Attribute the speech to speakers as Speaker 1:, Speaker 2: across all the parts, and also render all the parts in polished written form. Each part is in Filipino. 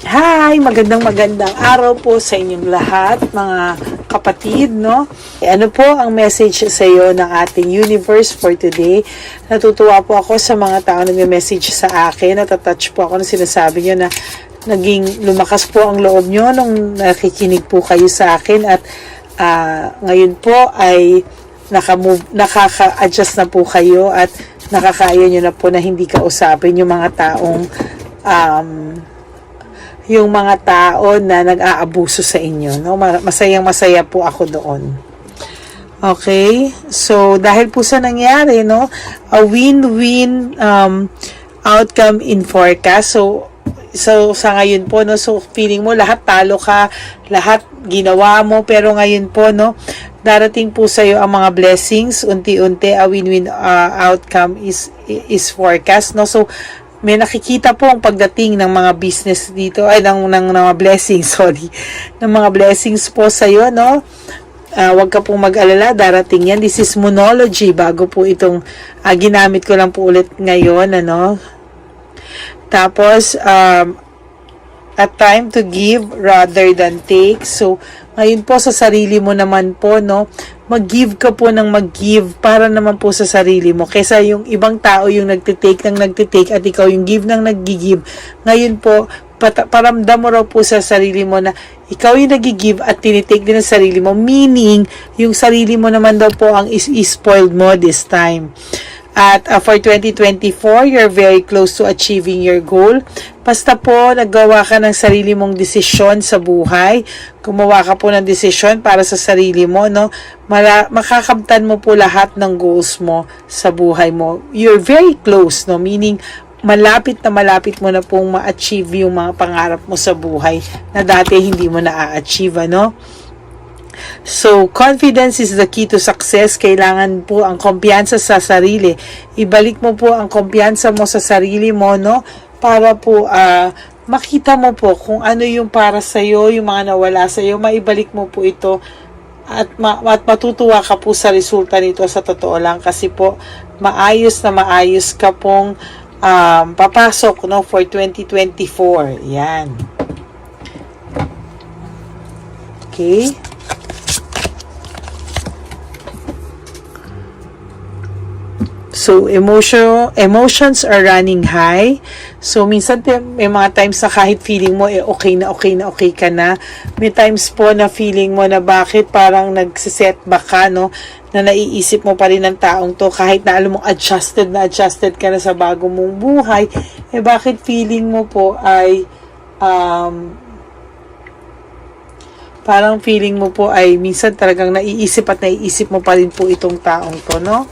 Speaker 1: Hi! Magandang araw po sa inyong lahat, mga kapatid, no? Ano po ang message sa iyo ng ating universe for today? Natutuwa po ako sa mga tao na nag-message sa akin. Natatouch po ako na sinasabi nyo na naging lumakas po ang loob nyo nung nakikinig po kayo sa akin at ngayon po ay nakaka-adjust na po kayo at nakakaya nyo na po na hindi kausapin yung mga taong yung mga tao na nag-aabuso sa inyo, no? Masayang-masaya po ako doon. Okay? So, dahil po sa nangyari, no? A win-win outcome in forecast. So sa ngayon po, no? So, feeling mo lahat talo ka, lahat ginawa mo, pero ngayon po, no? Darating po sa iyo ang mga blessings, unti-unti a win-win outcome is forecast, no? So, may nakikita po ang pagdating ng mga business dito, ay ng mga blessings, ng mga blessings po sa iyo, no? Huwag ka pong mag-alala, darating yan. This is Moonology, bago po itong ginamit ko lang po ulit ngayon, ano? Tapos, a time to give rather than take. So, ngayon po sa sarili mo naman po, no, mag-give ka po ng mag-give para naman po sa sarili mo. Kesa yung ibang tao yung nagtitake at ikaw yung give ng nag-give. Ngayon po, paramdam mo raw po sa sarili mo na ikaw yung nag-give at tinitake din ng sarili mo. Meaning, yung sarili mo naman daw po ang is-spoiled mo this time. At for 2024, you're very close to achieving your goal. Basta po, naggawa ka ng sarili mong desisyon sa buhay. Gumawa ka po ng desisyon para sa sarili mo, no? Makakamtan mo po lahat ng goals mo sa buhay mo. You're very close, no? Meaning, malapit mo na pong ma-achieve yung mga pangarap mo sa buhay na dati hindi mo na-achieve, no? So, confidence is the key to success. Kailangan po ang kumpiyansa sa sarili. Ibalik mo po ang kumpiyansa mo sa sarili mo, no? Para po makita mo po kung ano yung para sa'yo, yung mga nawala sa'yo, maibalik mo po ito at matutuwa ka po sa resulta nito sa totoo lang kasi po maayos ka pong papasok, no, for 2024. Yan. Okay. So, emotions are running high. So, minsan may mga times na kahit feeling mo okay ka na. May times po na feeling mo na bakit parang nagsisetback ka, no? Na naiisip mo pa rin ng taong to kahit na alam mo adjusted ka na sa bago mong buhay. Bakit feeling mo po ay parang feeling mo po ay minsan talagang naiisip mo pa rin po itong taong to, no?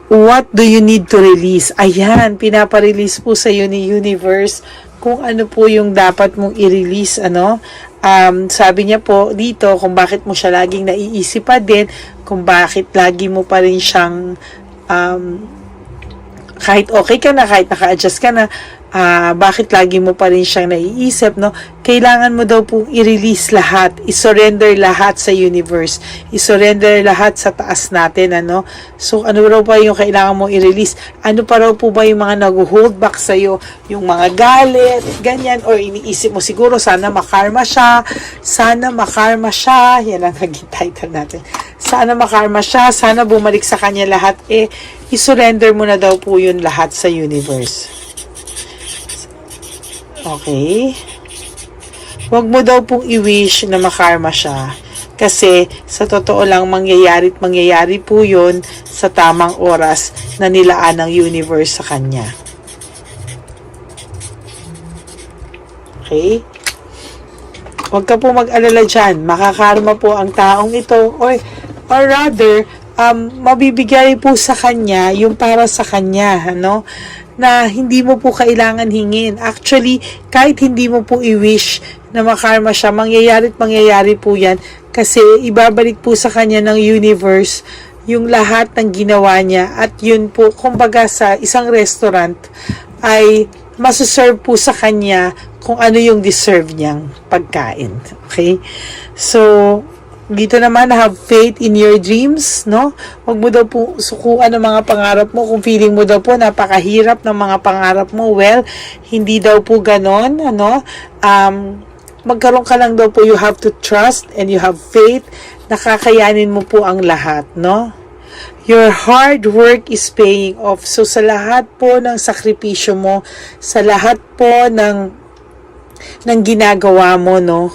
Speaker 1: What do you need to release? Ayan, pinaparelease po sa iyo ni universe kung ano po yung dapat mong i-release, ano? Sabi niya po dito kung bakit mo siya laging naiisip pa din, kung bakit lagi mo pa rin siyang kahit okay ka na, kahit naka-adjust ka na, bakit lagi mo pa rin siyang naiisip, no? Kailangan mo daw pong i-release lahat, i-surrender lahat sa universe, i-surrender lahat sa taas natin, ano? So, ano raw pa yung kailangan mo i-release? Ano pa raw po ba yung mga nag-hold back sa'yo? Yung mga galit, ganyan, or iniisip mo siguro, sana makarma siya, yan ang naging title natin. Sana makarma siya, sana bumalik sa kanya lahat, i-surrender mo na daw po yun lahat sa universe. Okay? Huwag mo daw pong i-wish na makarma siya. Kasi sa totoo lang mangyayari po yun sa tamang oras na nilaan ng universe sa kanya. Okay? Huwag ka po mag-alala dyan. Makakarma po ang taong ito. Or rather, mabibigay po sa kanya yung para sa kanya, ano? Na hindi mo po kailangan hingin. Actually, kahit hindi mo po i-wish na makarma siya, mangyayari po yan kasi ibabalik po sa kanya ng universe yung lahat ng ginawa niya at yun po, kumbaga sa isang restaurant ay masuserve po sa kanya kung ano yung deserve niyang pagkain. Okay? So, Dito naman, have faith in your dreams, no? Huwag mo daw po sukuan ng mga pangarap mo. Kung feeling mo daw po napakahirap ng mga pangarap mo, well, hindi daw po ganon, ano? Magkaroon ka lang daw po, you have to trust and you have faith. Nakakayanin mo po ang lahat, no? Your hard work is paying off. So, sa lahat po ng sakripisyo mo, sa lahat po ng ginagawa mo, no,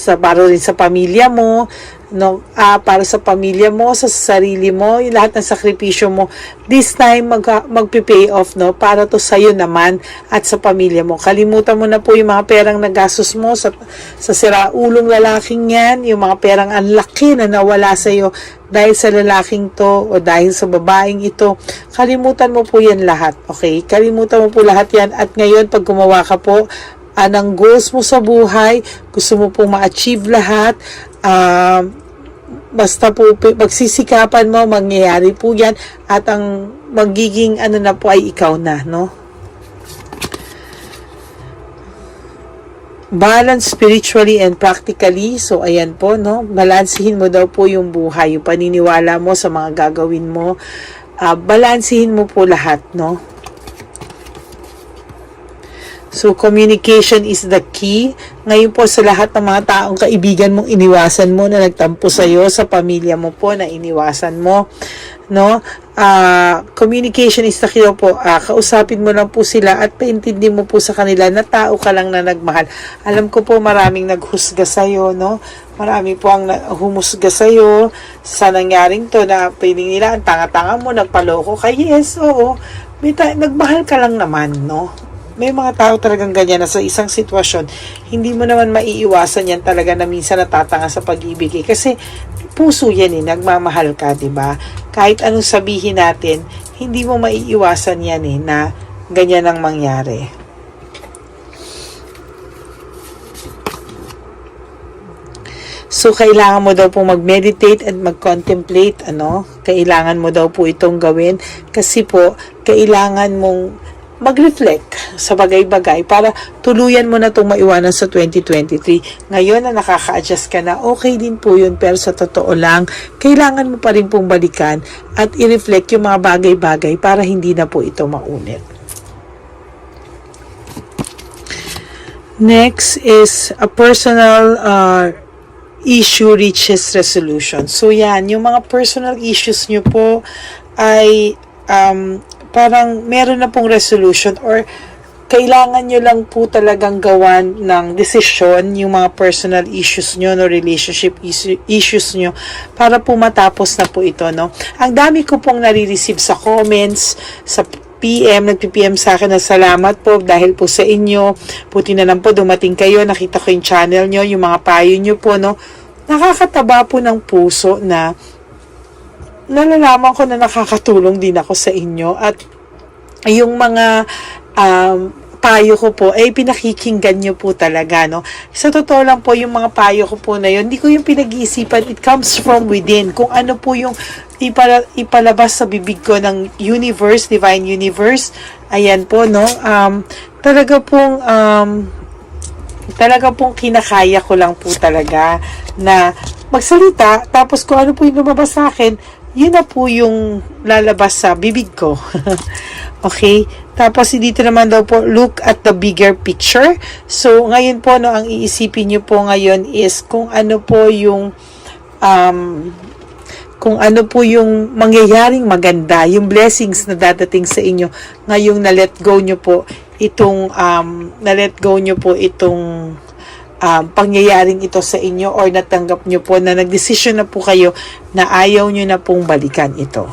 Speaker 1: sa para rin sa pamilya mo, no, para sa pamilya mo, sa sarili mo, yung lahat ng sakripisyo mo, this time magpi-pay off, no, para to sa'yo naman at sa pamilya mo. Kalimutan mo na po yung mga perang nagastos mo sa siraulong lalaking yan, yung mga perang ang laki na nawala sa'yo dahil sa lalaking to o dahil sa babaeng ito. Kalimutan mo po yan lahat, okay? Kalimutan mo po lahat yan, at ngayon pag gumawa ka po ng goals mo sa buhay, gusto mo pong ma-achieve lahat, basta po magsisikapan mo, mangyayari po yan, at ang magiging ano na po ay ikaw na, no? Balance spiritually and practically. So, ayan po, no? Balansihin mo daw po yung buhay, yung paniniwala mo sa mga gagawin mo. Balansihin mo po lahat, no? So, communication is the key. Ngayon po sa lahat ng mga taong kaibigan mong iniwasan mo na nagtampo sa'yo, sa pamilya mo po na iniwasan mo, no? Communication is the key po. Kausapin mo lang po sila at paintindi mo po sa kanila na tao ka lang na nagmahal. Alam ko po maraming naghusga sa'yo, no? Marami po ang humusga sa'yo sa nangyaring to na piling nila, ang tanga-tanga mo, nagpaloko ka. Yes, oo. Nagmahal ka lang naman, no? May mga tao talagang ganyan na sa isang sitwasyon, hindi mo naman maiiwasan yan talaga na minsan natatanga sa pag-ibig eh. Kasi puso yan eh, nagmamahal ka, diba? Kahit anong sabihin natin, hindi mo maiiwasan yan eh, na ganyan ang mangyari. So, kailangan mo daw po mag-meditate at mag-contemplate, ano? Kailangan mo daw po itong gawin kasi po, kailangan mong mag-reflect sa bagay-bagay para tuluyan mo na itong maiwanan sa 2023. Ngayon na nakaka-adjust ka na, okay din po yun, pero sa totoo lang, kailangan mo pa rin pong balikan at i-reflect yung mga bagay-bagay para hindi na po ito maunit. Next is a personal issue reaches resolution. So yan, yung mga personal issues nyo po ay parang meron na pong resolution or kailangan nyo lang po talagang gawan ng desisyon yung mga personal issues nyo, no, relationship issues nyo para po matapos na po ito, no. Ang dami ko pong nare-receive sa comments, sa PM, nagpi-PM sa akin na salamat po dahil po sa inyo. Puti na lang po dumating kayo, nakita ko yung channel nyo, yung mga payo nyo po, no. Nakakataba po ng puso na nalalaman ko na nakakatulong din ako sa inyo at yung mga payo ko po ay pinakikinggan nyo po talaga, no. Sa totoo lang po, yung mga payo ko po na yun, hindi ko yung pinag-iisipan, it comes from within. Kung ano po yung ipalabas sa bibig ko ng universe, divine universe, ayan po, no. Talaga pong kinakaya ko lang po talaga na magsalita, tapos kung ano po yung lumabas sa akin, yun na po yung lalabas sa bibig ko. Okay? Tapos, dito naman daw po, look at the bigger picture. So, ngayon po, no, ang iisipin nyo po ngayon is kung ano po yung mangyayaring maganda, yung blessings na dadating sa inyo ngayong na-let go nyo po itong pangyayaring ito sa inyo or natanggap nyo po na nagdesisyon na po kayo na ayaw nyo na pong balikan ito.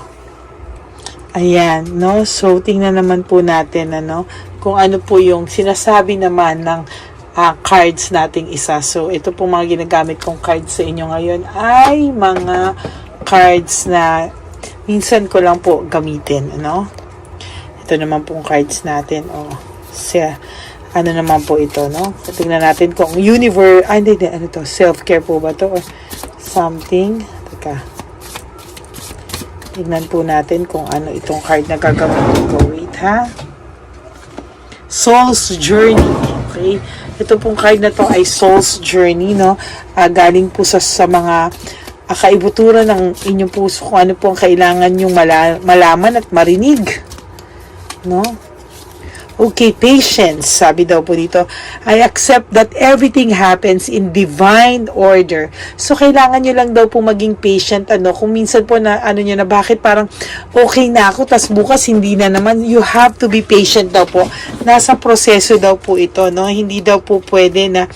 Speaker 1: Ayan, no? So, tingnan naman po natin, ano, kung ano po yung sinasabi naman ng cards nating isa. So, ito po mga ginagamit kong cards sa inyo ngayon ay mga cards na minsan ko lang po gamitin, ano? Ito naman pong cards natin, ano naman po ito, no? Tingnan natin kung universe, ano to, self-care po ba to or something. Teka. Tingnan po natin kung ano itong card na gagamitin ko. Wait, ha? Soul's Journey. Okay? Ito pong card na to ay Soul's Journey, no? Galing po sa mga kaibuturan ng inyong puso kung ano po ang kailangan nyong malaman at marinig, no? Okay, patience. Sabi daw po dito, I accept that everything happens in divine order. So, kailangan nyo lang daw po maging patient. Kung minsan po na, nyo na, bakit parang okay na ako, tas bukas hindi na naman. You have to be patient daw po. Nasa proseso daw po ito, no? Hindi daw po pwede na,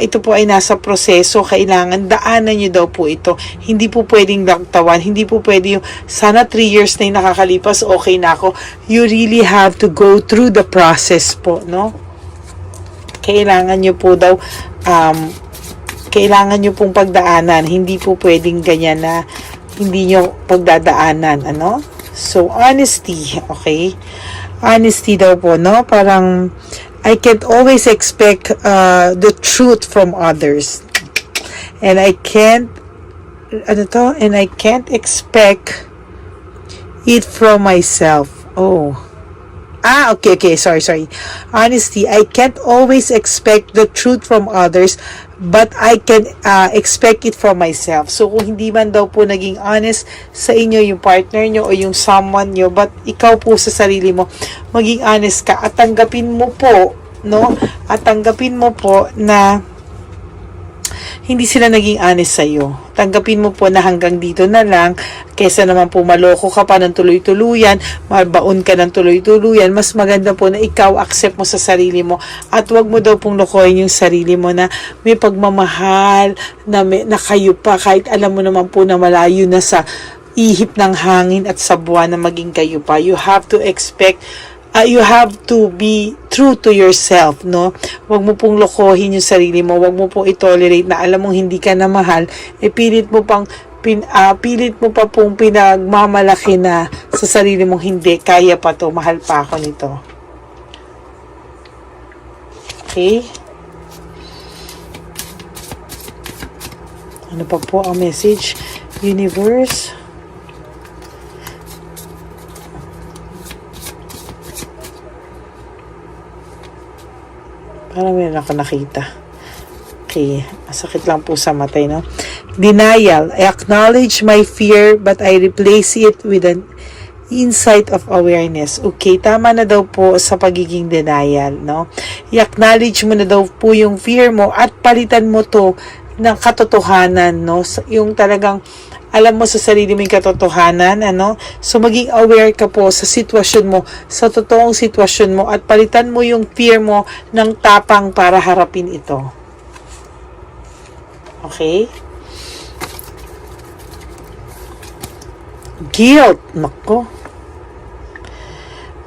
Speaker 1: ito po ay nasa proseso, kailangan daanan nyo daw po ito. Hindi po pwedeng laktawan, hindi po pwede yung sana 3 years na yung nakakalipas, okay na ako. You really have to go through the process po, no? Kailangan nyo po daw, kailangan nyo pong pagdaanan, hindi po pwedeng ganyan na hindi nyo pagdadaanan, ano? So, honesty, okay? Honesty daw po, no? Parang, I can't always expect the truth from others. And I can't expect it from myself. Okay, sorry. Honesty, I can't always expect the truth from others, but I can expect it from myself. So, kung hindi man daw po naging honest sa inyo yung partner nyo o yung someone nyo, but ikaw po sa sarili mo, maging honest ka at tanggapin mo po, no? At tanggapin mo po na hindi sila naging honest sa'yo. Tanggapin mo po na hanggang dito na lang, kesa naman po maloko ka pa ng tuloy-tuluyan, mabaon ka ng tuloy-tuluyan, mas maganda po na ikaw accept mo sa sarili mo at wag mo daw pong lokohin yung sarili mo na may pagmamahal, na kayo pa, kahit alam mo naman po na malayo na sa ihip ng hangin at sa buwan na maging kayo pa. You have to expect you have to be true to yourself, no? Huwag mo pong lokohin yung sarili mo, huwag mo pong i-tolerate na alam mong hindi ka na mahal, pilit mo pa pong pinagmamalaki na sa sarili mong hindi, kaya pa to, mahal pa ako nito. Okay? Ano pa po ang message? Universe? Parang meron ako nakita. Okay. Masakit lang po sa matay, no? Denial. I acknowledge my fear but I replace it with an insight of awareness. Okay. Tama na daw po sa pagiging denial, no? I-acknowledge mo na daw po yung fear mo at palitan mo to ng katotohanan, no? Yung talagang alam mo sa sarili mo yung katotohanan, ano? So, maging aware ka po sa sitwasyon mo, sa totoong sitwasyon mo, at palitan mo yung fear mo ng tapang para harapin ito. Okay? Guilt. Nako.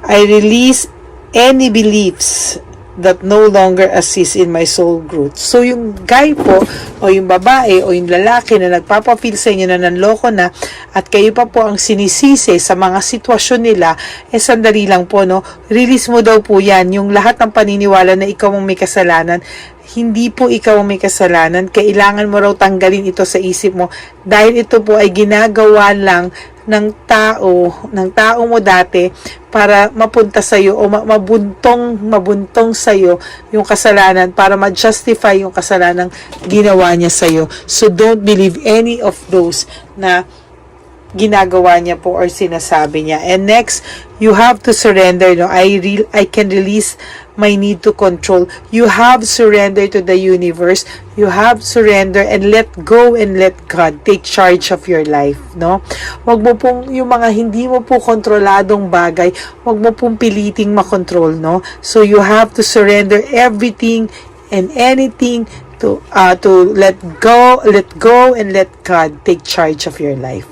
Speaker 1: I release any beliefs that no longer assist in my soul growth. So, yung guy po, o yung babae, o yung lalaki na nagpapafeel sa inyo na nanloko na, at kayo pa po ang sinisisi sa mga sitwasyon nila, sandali lang po, no? Release mo daw po yan, yung lahat ng paniniwala na ikaw ang may kasalanan. Hindi po ikaw ang may kasalanan. Kailangan mo raw tanggalin ito sa isip mo, dahil ito po ay ginagawa lang ng tao mo dati para mapunta sa iyo o mabuntong sa iyo yung kasalanan, para ma-justify yung kasalanang ginawa niya sa iyo. So don't believe any of those na ginagawa niya po or sinasabi niya. And next, you have to surrender, no? I can release my need to control. You have surrender to the universe. You have surrender and let go and let God take charge of your life, no? Wag mo pong yung mga hindi mo po kontroladong bagay, wag mo pong piliting makontrol, no? So you have to surrender everything and anything to let go and let God take charge of your life.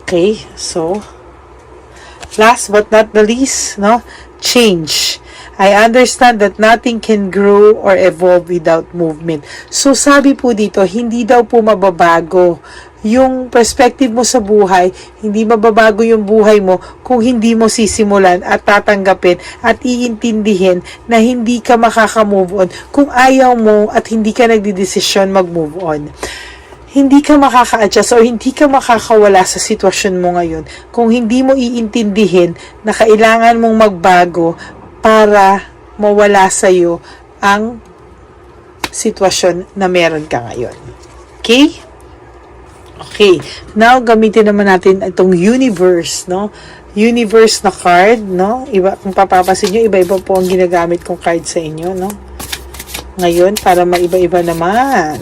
Speaker 1: Okay, so last but not the least, no? Change. I understand that nothing can grow or evolve without movement. So sabi po dito, hindi daw po mababago yung perspective mo sa buhay, hindi mababago yung buhay mo kung hindi mo sisimulan at tatanggapin at iintindihin na hindi ka makaka-move on kung ayaw mo at hindi ka nagdidesisyon mag-move on. Hindi ka makaka-adjust o hindi ka makakawala sa sitwasyon mo ngayon kung hindi mo iintindihin na kailangan mong magbago para mawala sa'yo ang sitwasyon na meron ka ngayon. Okay? Okay. Now, gamitin naman natin itong universe, no? Universe na card, no? Iba, kung papapasin nyo, iba-iba po ang ginagamit kong card sa inyo, no? Ngayon, para maiba-iba naman.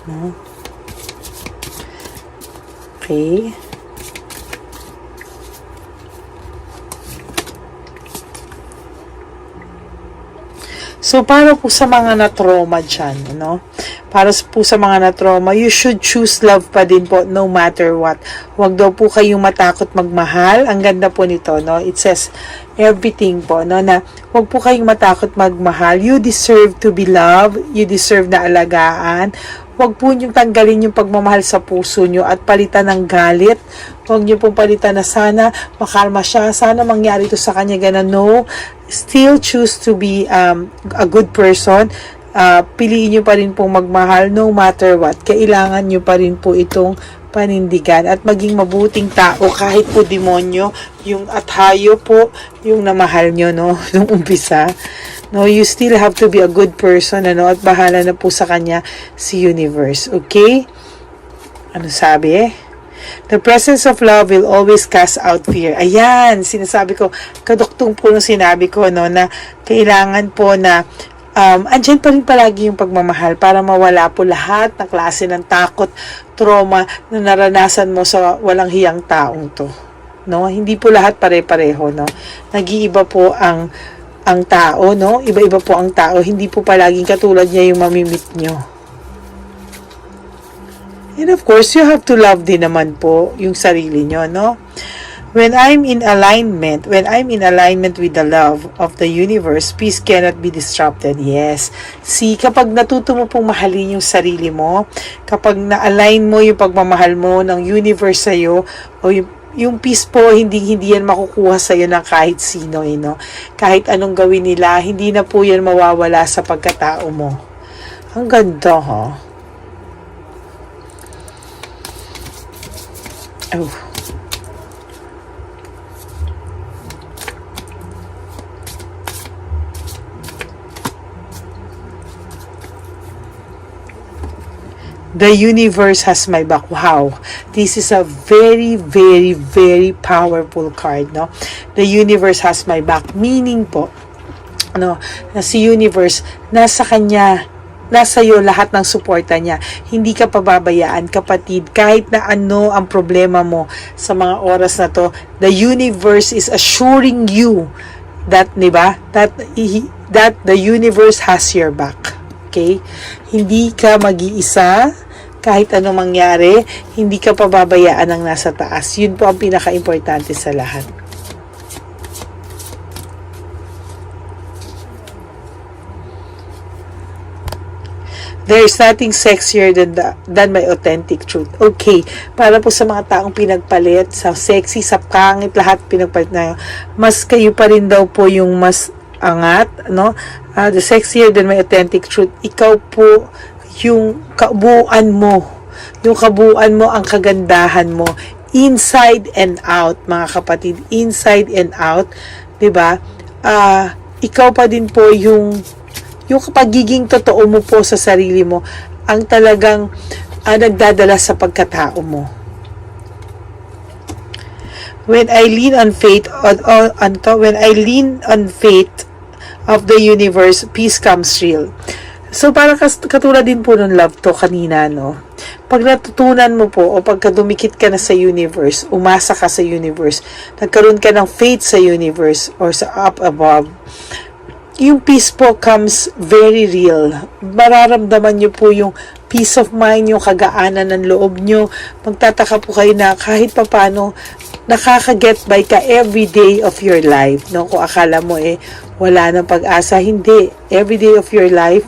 Speaker 1: No? Okay. So, para po sa mga na-trauma dyan, no? Para po sa mga na-trauma, you should choose love pa din po, no matter what. Huwag daw po kayong matakot magmahal. Ang ganda po nito, no? It says everything po, no? Na huwag po kayong matakot magmahal. You deserve to be loved. You deserve na alagaan. Huwag po niyong tanggalin yung pagmamahal sa puso niyo at palitan ng galit. Huwag niyo pong palitan na sana makalma siya, sana mangyari ito sa kanya, gana. No, still choose to be a good person. Piliin niyo pa rin pong magmahal no matter what. Kailangan niyo pa rin po itong panindigan at maging mabuting tao kahit po demonyo yung at hayo po yung namahal niyo, no, nung umpisa. No, you still have to be a good person, ano, at bahala na po sa kanya si universe. Okay? Ano sabi? The presence of love will always cast out fear. Ayan, sinasabi ko, kaduktong po nung sinabi ko, no, na kailangan po na andyan pa rin palagi yung pagmamahal para mawala po lahat ng klase ng takot, trauma na naranasan mo sa walang hiyang taong to. No? Hindi po lahat pare-pareho, no? Nag-iiba po ang tao, no? Iba-iba po ang tao. Hindi po palaging katulad niya yung mamimit nyo. And of course, you have to love din naman po yung sarili nyo, no? When I'm in alignment with the love of the universe, peace cannot be disrupted. Yes. See, kapag natuto mo pong mahalin yung sarili mo, kapag na-align mo yung pagmamahal mo ng universe sa'yo, o yung peace po, hindi yan makukuha sa'yo ng kahit sino, no? Kahit anong gawin nila, hindi na po yan mawawala sa pagkatao mo. Ang ganda, ha? Oh. The universe has my back. Wow. This is a very, very, very powerful card, no? The universe has my back. Meaning po, no, na si universe, nasa kanya, nasa iyo lahat ng suporta niya. Hindi ka pababayaan, kapatid. Kahit na ano ang problema mo sa mga oras na to, the universe is assuring you that, diba? That the universe has your back. Okay? Hindi ka mag-iisa, kahit anong mangyari, hindi ka pababayaan ng nasa taas. Yun po ang pinaka-importante sa lahat. There is nothing sexier than my authentic truth. Okay, para po sa mga taong pinagpalit, sa sexy, sa pangit, lahat pinagpalit na yun, mas kayo pa rin daw po yung mas angat, no? The sexier than my authentic truth. Ikaw po yung kabuuan mo. Yung kabuuan mo, ang kagandahan mo. Inside and out, mga kapatid. Inside and out. Diba? Ikaw pa din po yung pagiging totoo mo po sa sarili mo, ang talagang nagdadala sa pagkatao mo. When I lean on faith, when I lean on faith of the universe, peace comes real. So, parang katulad din po ng love to kanina, no? Pag natutunan mo po, o pagka dumikit ka na sa universe, umasa ka sa universe, nagkaroon ka ng faith sa universe, or sa up above, yung peace po comes very real. Mararamdaman nyo po yung peace of mind, yung kagaanan ng loob nyo. Magtataka po kayo na kahit papano, nakaka-get by ka every day of your life. No? Kung akala mo wala nang pag-asa, hindi. Every day of your life,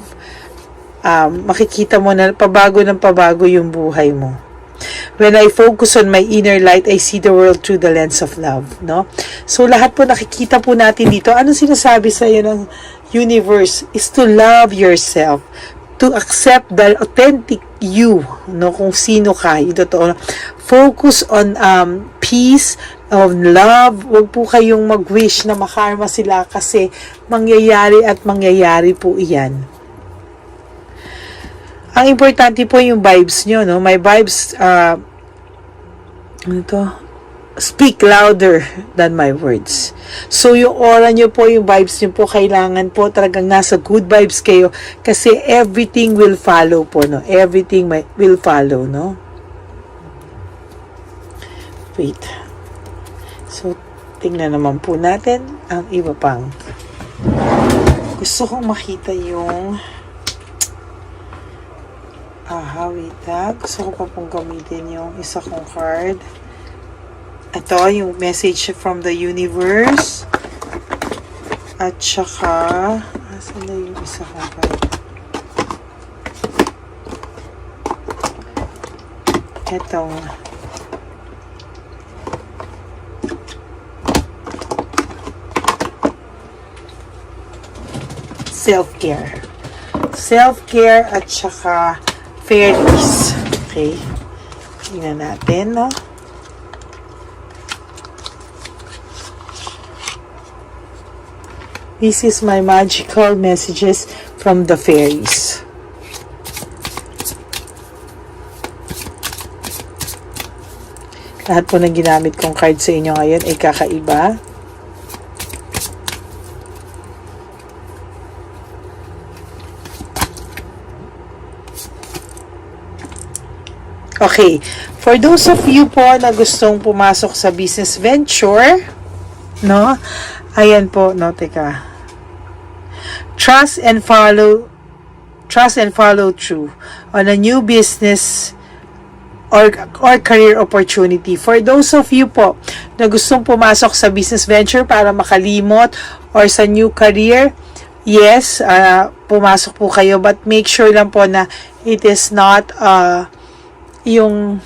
Speaker 1: makikita mo na pabago ng pabago yung buhay mo. When I focus on my inner light, I see the world through the lens of love, no? So, lahat po nakikita po natin dito. Ano sinasabi sa iyo ng universe is to love yourself, to accept the authentic you, no? Kung sino ka, yung totoo. Focus on peace, of love. Huwag po kayong mag-wish na makarma sila kasi mangyayari at mangyayari po iyan. Ang importante po yung vibes nyo, no? My vibes, speak louder than my words. So, yung aura nyo po, yung vibes nyo po, kailangan po talagang nasa good vibes kayo kasi everything will follow po, no? Everything will follow, no? Wait. So, tingnan naman po natin ang iba pang. Gusto kong makita yung wait gusto ko pa pong gamitin yung isa kong card. Ito, yung message from the universe. At saka, asan na yung isa kong card? Ito. Self-care. Self-care at saka fairies. Okay. Tingnan natin, no? This is my magical messages from the fairies. Lahat po ng ginamit kong card sa inyo ngayon ay kakaiba. Okay, for those of you po na gustong pumasok sa business venture, no? Ayan po, no, teka. Trust and follow through on a new business or career opportunity. For those of you po na gustong pumasok sa business venture para makalimot or sa new career, yes, pumasok po kayo, but make sure lang po na it is not yung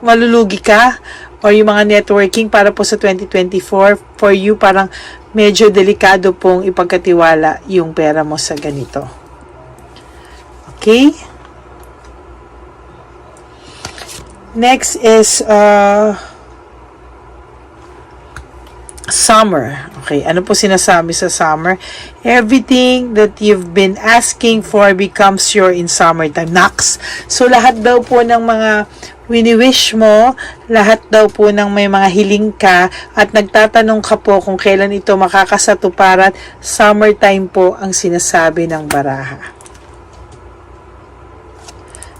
Speaker 1: malulugi ka or yung mga networking para po sa 2024 for you, parang medyo delikado pong ipagkatiwala yung pera mo sa ganito. Okay? Next is summer. Okay, ano po sinasabi sa summer? Everything that you've been asking for becomes your in summertime. Knocks. So, lahat daw po ng mga wini-wish mo, lahat daw po ng may mga hiling ka, at nagtatanong ka po kung kailan ito makakasatuparan, summertime po ang sinasabi ng baraha.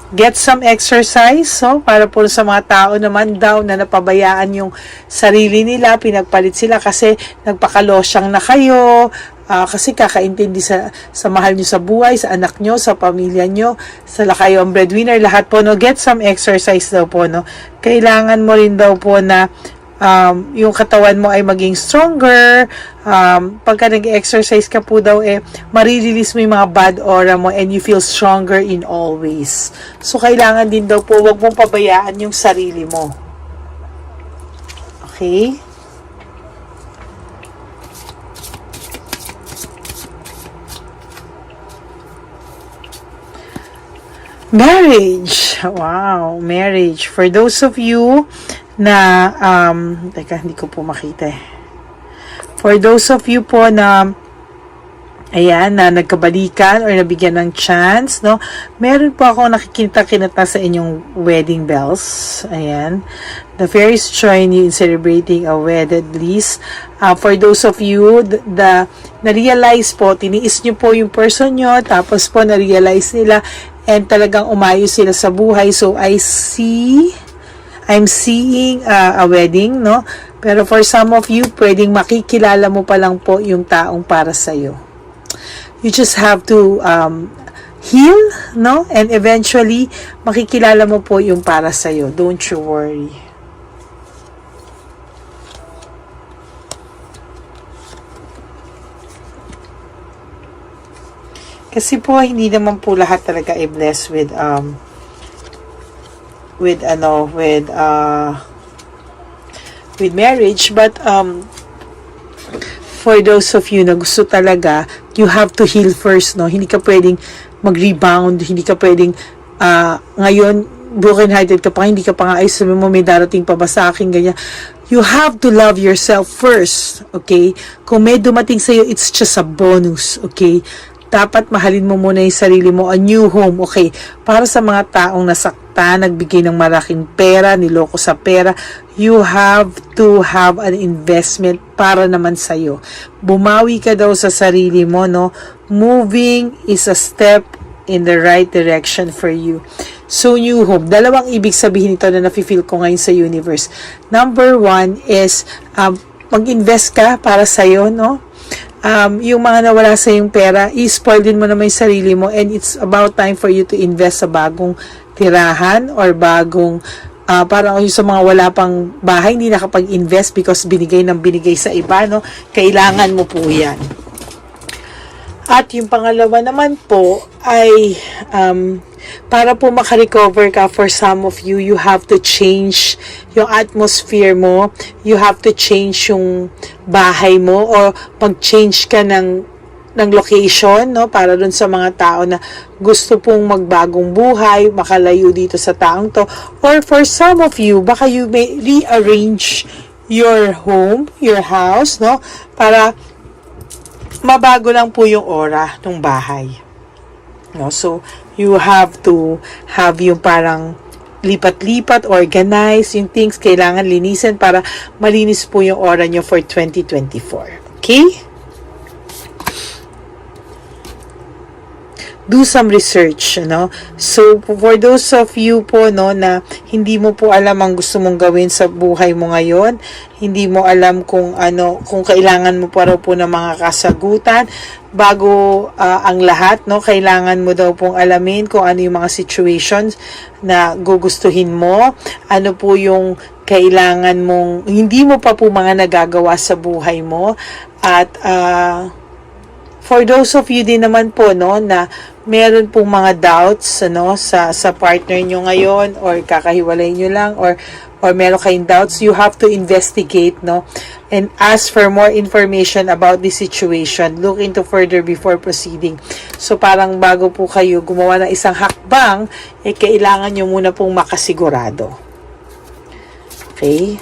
Speaker 1: Get some exercise, so, para po sa mga tao naman daw na napabayaan yung sarili nila, pinagpalit sila kasi nagpakalosyang na kayo, kasi kakaintindi sa mahal nyo sa buhay, sa anak nyo, sa pamilya nyo, sa kayo ang breadwinner, lahat po, no, get some exercise daw po, no. Kailangan mo rin daw po na yung katawan mo ay maging stronger. Pagka nag-exercise ka po daw, marirelease mo yung mga bad aura mo and you feel stronger in all ways. So, kailangan din daw po, huwag mong pabayaan yung sarili mo. Okay? Marriage. Wow, marriage. For those of you na, teka, hindi ko po makita eh. For those of you po na, ayan, na nagkabalikan or nabigyan ng chance, no? Meron po ako nakikita-kinata sa inyong wedding bells. Ayan. The fairies join you in celebrating a wedded bliss. For those of you na-realize po, tiniis nyo po yung person nyo, tapos po na-realize nila, and talagang umayos sila sa buhay. So, I'm seeing a wedding, no? Pero for some of you, pwedeng makikilala mo pa lang po yung taong para sa'yo. You just have to heal, no? And eventually, makikilala mo po yung para sa'yo. Don't you worry. Kasi po, hindi naman po lahat talaga i-bless with marriage, but for those of you na gusto talaga, you have to heal first, no? Hindi ka pwedeng mag-rebound, hindi ka pwedeng ngayon broken-hearted ka pa, hindi ka pa nga ayos, sabi mo may darating pa ba sa akin, ganyan. You have to love yourself first, okay? Kung may dumating sa'yo, it's just a bonus, okay? Dapat mahalin mo muna yung sarili mo, a new home, okay? Para sa mga taong nasaktan, nagbigay ng malaking pera, niloko sa pera, you have to have an investment para naman sa'yo. Bumawi ka daw sa sarili mo, no? Moving is a step in the right direction for you. So, new home. Dalawang ibig sabihin nito na nafe-feel ko ngayon sa universe. Number one is, mag-invest ka para sa'yo, no? Yung mga nawala sa yung pera, i-spoil din mo naman yung sarili mo, and it's about time for you to invest sa bagong tirahan or bagong, parang yung sa mga wala pang bahay, hindi nakapag-invest because binigay ng binigay sa iba, no? Kailangan mo po yan. At yung pangalawa naman po ay para po makarecover ka, for some of you, you have to change yung atmosphere mo. You have to change yung bahay mo or mag-change ka ng location, no? Para dun sa mga tao na gusto pong magbagong buhay, makalayo dito sa taong to. Or for some of you, baka you may rearrange your home, your house, no? Para mabago lang po yung aura ng bahay. No? So, you have to have yung parang lipat-lipat, organize, yung things kailangan linisin para malinis po yung aura nyo for 2024. Okay? Do some research, no? So, for those of you po, no, na hindi mo po alam ang gusto mong gawin sa buhay mo ngayon, hindi mo alam kung kung kailangan mo pa raw po ng mga kasagutan, bago ang lahat, no, kailangan mo daw pong alamin kung ano yung mga situations na gugustuhin mo, ano po yung kailangan mong, hindi mo pa po mga nagagawa sa buhay mo, at for those of you din naman po, no, na meron pong mga doubts, sa partner nyo ngayon, or kakahiwalay nyo lang, or meron kayong doubts, you have to investigate, no, and ask for more information about the situation. Look into further before proceeding. So, parang bago po kayo gumawa ng isang hakbang, kailangan nyo muna pong makasigurado. Okay?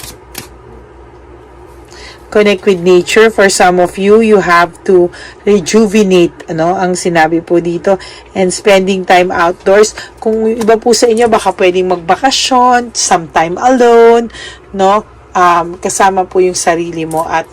Speaker 1: Connect with nature. For some of you, you have to rejuvenate, ang sinabi po dito, and spending time outdoors. Kung iba po sa inyo, baka pwedeng magbakasyon, sometime alone, no? Kasama po yung sarili mo, at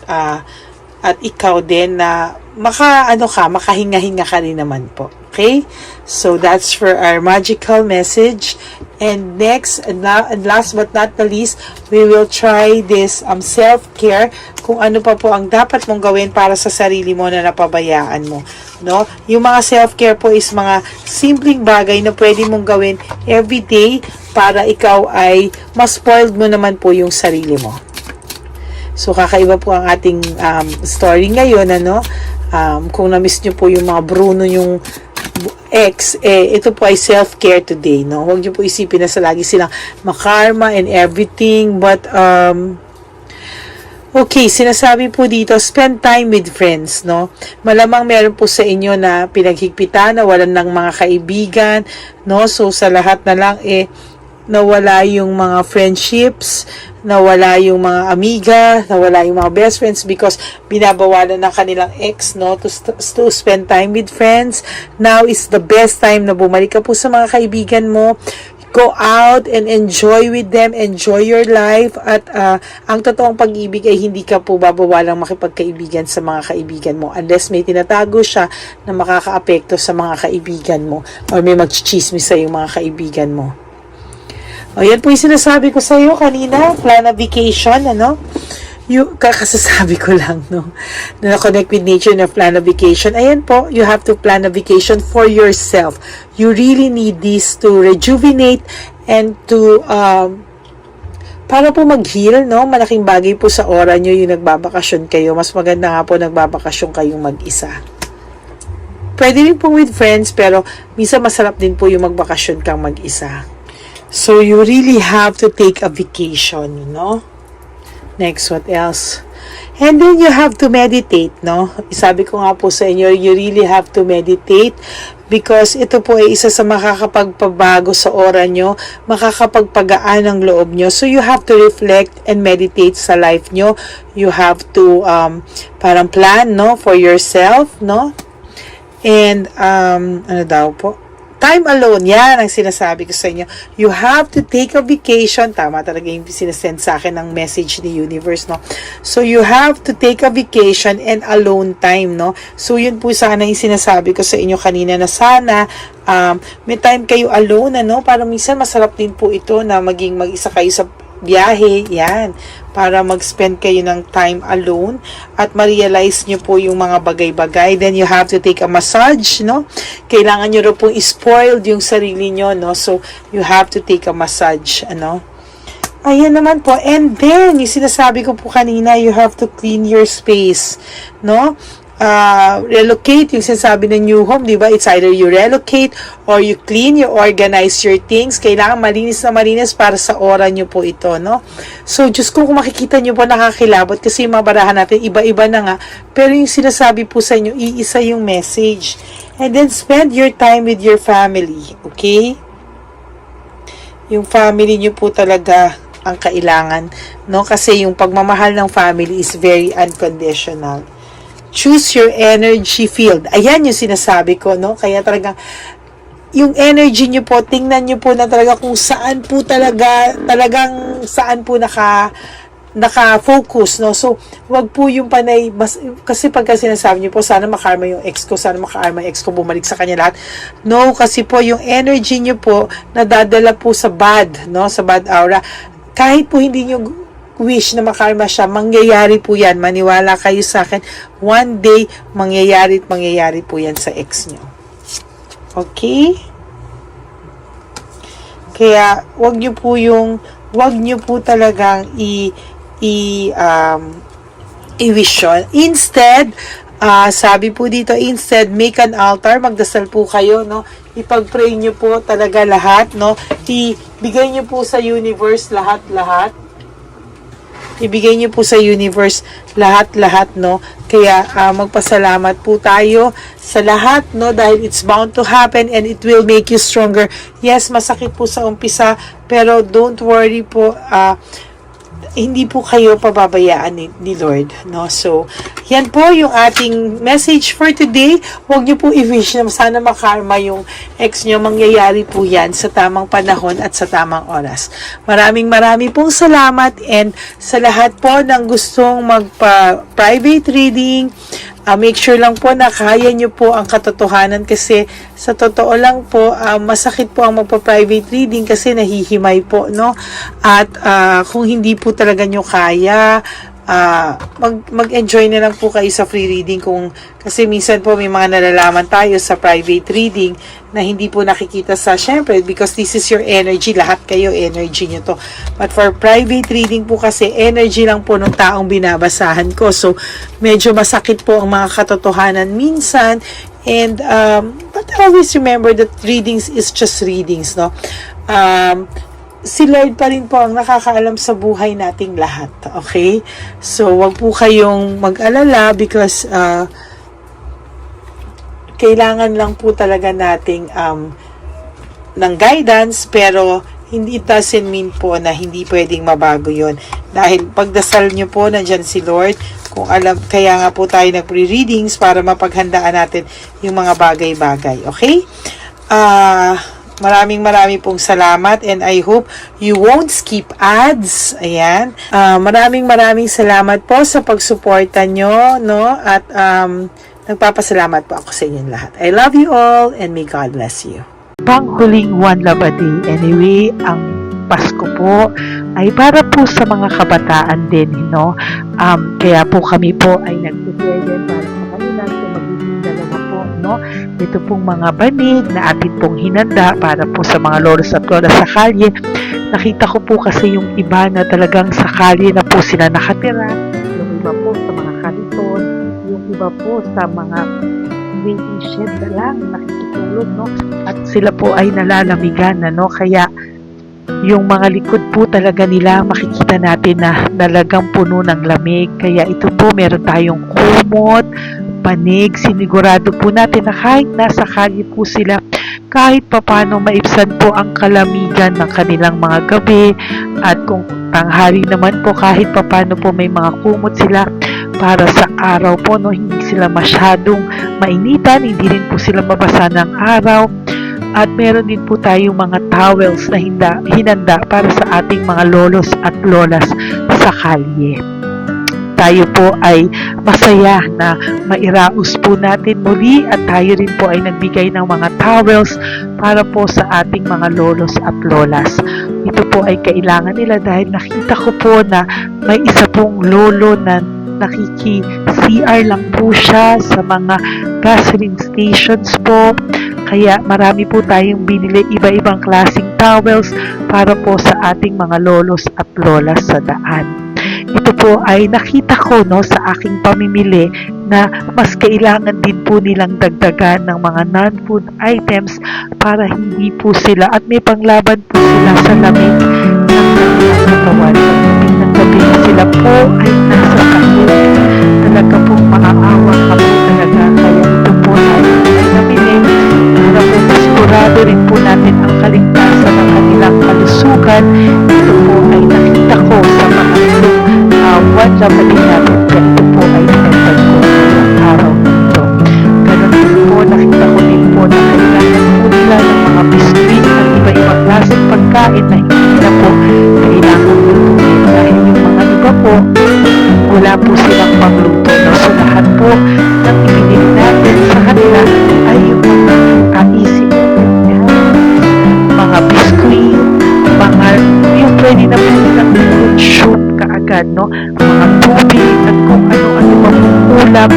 Speaker 1: ikaw din na makahinga-hinga ka rin naman po. Okay? So, that's for our magical message. And next, and last but not the least, we will try this self-care, kung ano pa po ang dapat mong gawin para sa sarili mo na napabayaan mo. No? Yung mga self-care po is mga simpleng bagay na pwede mong gawin everyday para ikaw ay mas spoiled mo naman po yung sarili mo. So, kakaiba po ang ating story ngayon, kung na-miss nyo po yung mga Bruno, yung ex, ito po ay self-care today, no? Huwag nyo po isipin na sa lagi silang makarma and everything, but, okay, sinasabi po dito, spend time with friends, no? Malamang meron po sa inyo na pinaghigpitan, na walan ng mga kaibigan, no? So, sa lahat na lang, nawala yung mga friendships, nawala yung mga amiga, nawala yung mga best friends because binabawalan ng kanilang ex, no, to spend time with friends. Now is the best time na bumalik ka po sa mga kaibigan mo. Go out and enjoy with them, enjoy your life, at ang totoong pag-ibig ay hindi ka po babawalang makipagkaibigan sa mga kaibigan mo unless may tinatago siya na makakaapekto sa mga kaibigan mo or may magchichismis sa yung mga kaibigan mo. O, yan po yung sinasabi ko sa iyo kanina, plan a vacation, yung kakasasabi ko lang, no, na connect with nature, na plan a vacation. Ayan po, you have to plan a vacation for yourself. You really need this to rejuvenate and to para po mag-heal, no? Malaking bagay po sa aura nyo yung nagbabakasyon kayo. Mas maganda nga po nagbabakasyon kayong mag-isa. Pwede rin po with friends, pero minsan masarap din po yung magbakasyon kang mag-isa. So, you really have to take a vacation, Next, what else? And then you have to meditate, no? Sabi ko nga po sa inyo, you really have to meditate because ito po ay isa sa makakapagpabago sa aura nyo, makakapagpagaan ng loob nyo. So you have to reflect and meditate sa life nyo. You have to parang plan, no, for yourself, no? And ano daw po? Time alone, yan ang sinasabi ko sa inyo. You have to take a vacation. Tama talaga yung sinasend sa akin ng message ni Universe, no? So, you have to take a vacation and alone time, no? So, yun po sana yung sinasabi ko sa inyo kanina na sana may time kayo alone, ano? Para minsan masarap din po ito na maging mag-isa kayo sa biyahe, yan, para mag-spend kayo ng time alone at ma-realize nyo po yung mga bagay-bagay. Then you have to take a massage, no? Kailangan nyo rin pong spoiled yung sarili nyo, no? So, you have to take a massage, ano? Ayan naman po. And then, yung sinasabi ko po kanina, you have to clean your space, no? Relocate, yung sinasabi ng new home, di ba? It's either you relocate or you clean, you organize your things. Kailangan malinis na malinis para sa aura nyo po ito, no? So, Diyos ko, kung makikita nyo po nakakilabot kasi yung mga barahan natin, iba-iba na nga. Pero yung sinasabi po sa inyo, iisa yung message. And then, spend your time with your family, okay? Yung family nyo po talaga ang kailangan, no? Kasi yung pagmamahal ng family is very unconditional. Choose your energy field. Ayan yung sinasabi ko, no? Kaya talagang, yung energy nyo po, tingnan nyo po na talaga kung saan po talagang saan po naka-focus, no? So, wag po yung panay, kasi pagka sinasabi nyo po, sana makarma yung ex ko, sana makarma yung ex ko, bumalik sa kanya lahat. No, kasi po yung energy nyo po, nadadala po sa bad, no? Sa bad aura. Kahit po hindi nyo wish na makarma siya, mangyayari po yan. Maniwala kayo sa akin. One day, mangyayari po yan sa ex nyo. Okay? Kaya, wag nyo po talagang i-wish yun. Instead, sabi po dito, instead, make an altar, magdasal po kayo, no? Ipag-pray nyo po talaga lahat, no? Ibigay nyo po sa universe lahat-lahat. Ibigay niyo po sa universe lahat-lahat, no? Kaya magpasalamat po tayo sa lahat, no? Dahil it's bound to happen and it will make you stronger. Yes, masakit po sa umpisa, pero don't worry po, hindi po kayo pababayaan ni Lord, no? So, yan po yung ating message for today. Huwag niyo po i-wish na sana makarma yung ex niyo. Mangyayari po yan sa tamang panahon at sa tamang oras. Maraming pong salamat, and sa lahat po ng gustong magpa-private reading, make sure lang po na kaya nyo po ang katotohanan, kasi sa totoo lang po, masakit po ang magpa-private reading kasi nahihimay po, no? At kung hindi po talaga nyo kaya, mag-enjoy na lang po kayo sa free reading, kasi minsan po may mga nalalaman tayo sa private reading na hindi po nakikita syempre, because this is your energy, lahat kayo, energy nyo to. But for private reading po kasi, energy lang po ng taong binabasahan ko. So, medyo masakit po ang mga katotohanan minsan. And, but always remember that readings is just readings, no? Si Lord pa rin po ang nakakaalam sa buhay nating lahat, okay? So, wag po kayong mag-alala because, kailangan lang po talaga nating ng guidance, pero hindi, it doesn't mean po na hindi pwedeng mabago yon. Dahil pagdasal nyo po, nandyan si Lord. Kung alam, kaya nga po tayo nag-pre-readings para mapaghandaan natin yung mga bagay-bagay. Okay? Maraming pong salamat, and I hope you won't skip ads. Ayan. Maraming salamat po sa pagsuporta nyo, no? At nagpapasalamat po ako sa inyong lahat. I love you all, and may God bless you. Panghuling One Love a Day. Anyway, ang Pasko po ay para po sa mga kabataan din, no? Kaya po kami po ay nag-prepare din para sa kanila. So, magiging dalawa po, no? Ito pong mga banig na atin pong hinanda para po sa mga lolos at lola sa kalye. Nakita ko po kasi yung iba na talagang sa kalye na po sila nakatira. Yung iba po sa mga kariton, yung iba po sa mga waiting shed na lang nakikitulog, no? At sila po ay nalalamigan na, no? Kaya yung mga likod po talaga nila makikita natin na talagang puno ng lamig. Kaya ito po, meron tayong kumot, panig. Sinigurado po natin na kahit nasa kalye po sila, kahit papano maibsan po ang kalamigan ng kanilang mga gabi. At kung tanghali naman po, kahit papano po may mga kumot sila para sa araw po, no, hindi sila masyadong mainitan, hindi rin po sila mabasa ng araw. At meron din po tayong mga towels na hinanda para sa ating mga lolos at lolas sa kalye. Tayo po ay masaya na mairaos po natin muli at tayo rin po ay nagbigay ng mga towels para po sa ating mga lolos at lolas. Ito po ay kailangan nila dahil nakita ko po na may isa pong lolo na nakiki-CR lang po siya sa mga gasoline stations po. Kaya marami po tayong binili iba-ibang klaseng towels para po sa ating mga lolos at lolas sa daan. Ito po ay nakita ko, no, sa aking pamimili na mas kailangan din po nilang dagdagan ng mga non-food items para hindi po sila at may panglaban po sila sa lamig ng kanilang katawan. Pagdating ng gabi sila po ay nasa kahit talaga po maaawa ka po talaga. Kaya ito po ay nabili para po sigurado rin po natin ang kaligtasan ng kanilang kalusugan. Ito po ay nakita ko sa mga one love na din natin. Ito po ay pinagdag ko ng araw nito. Ganun din po, nakita ko din po na kailangan po nila ng mga biskuit at iba-ibang klaseng pagkain na hindi na po kailangan lutuin. Dahil yung mga iba po, wala po silang pangluto. No? So lahat po ng ibinili natin sa kanila ay yung mga easy mga biskuit, mga yung pwede na po nilang shoot kaagad, no? Mga tubig at kung ano-ano pang ulam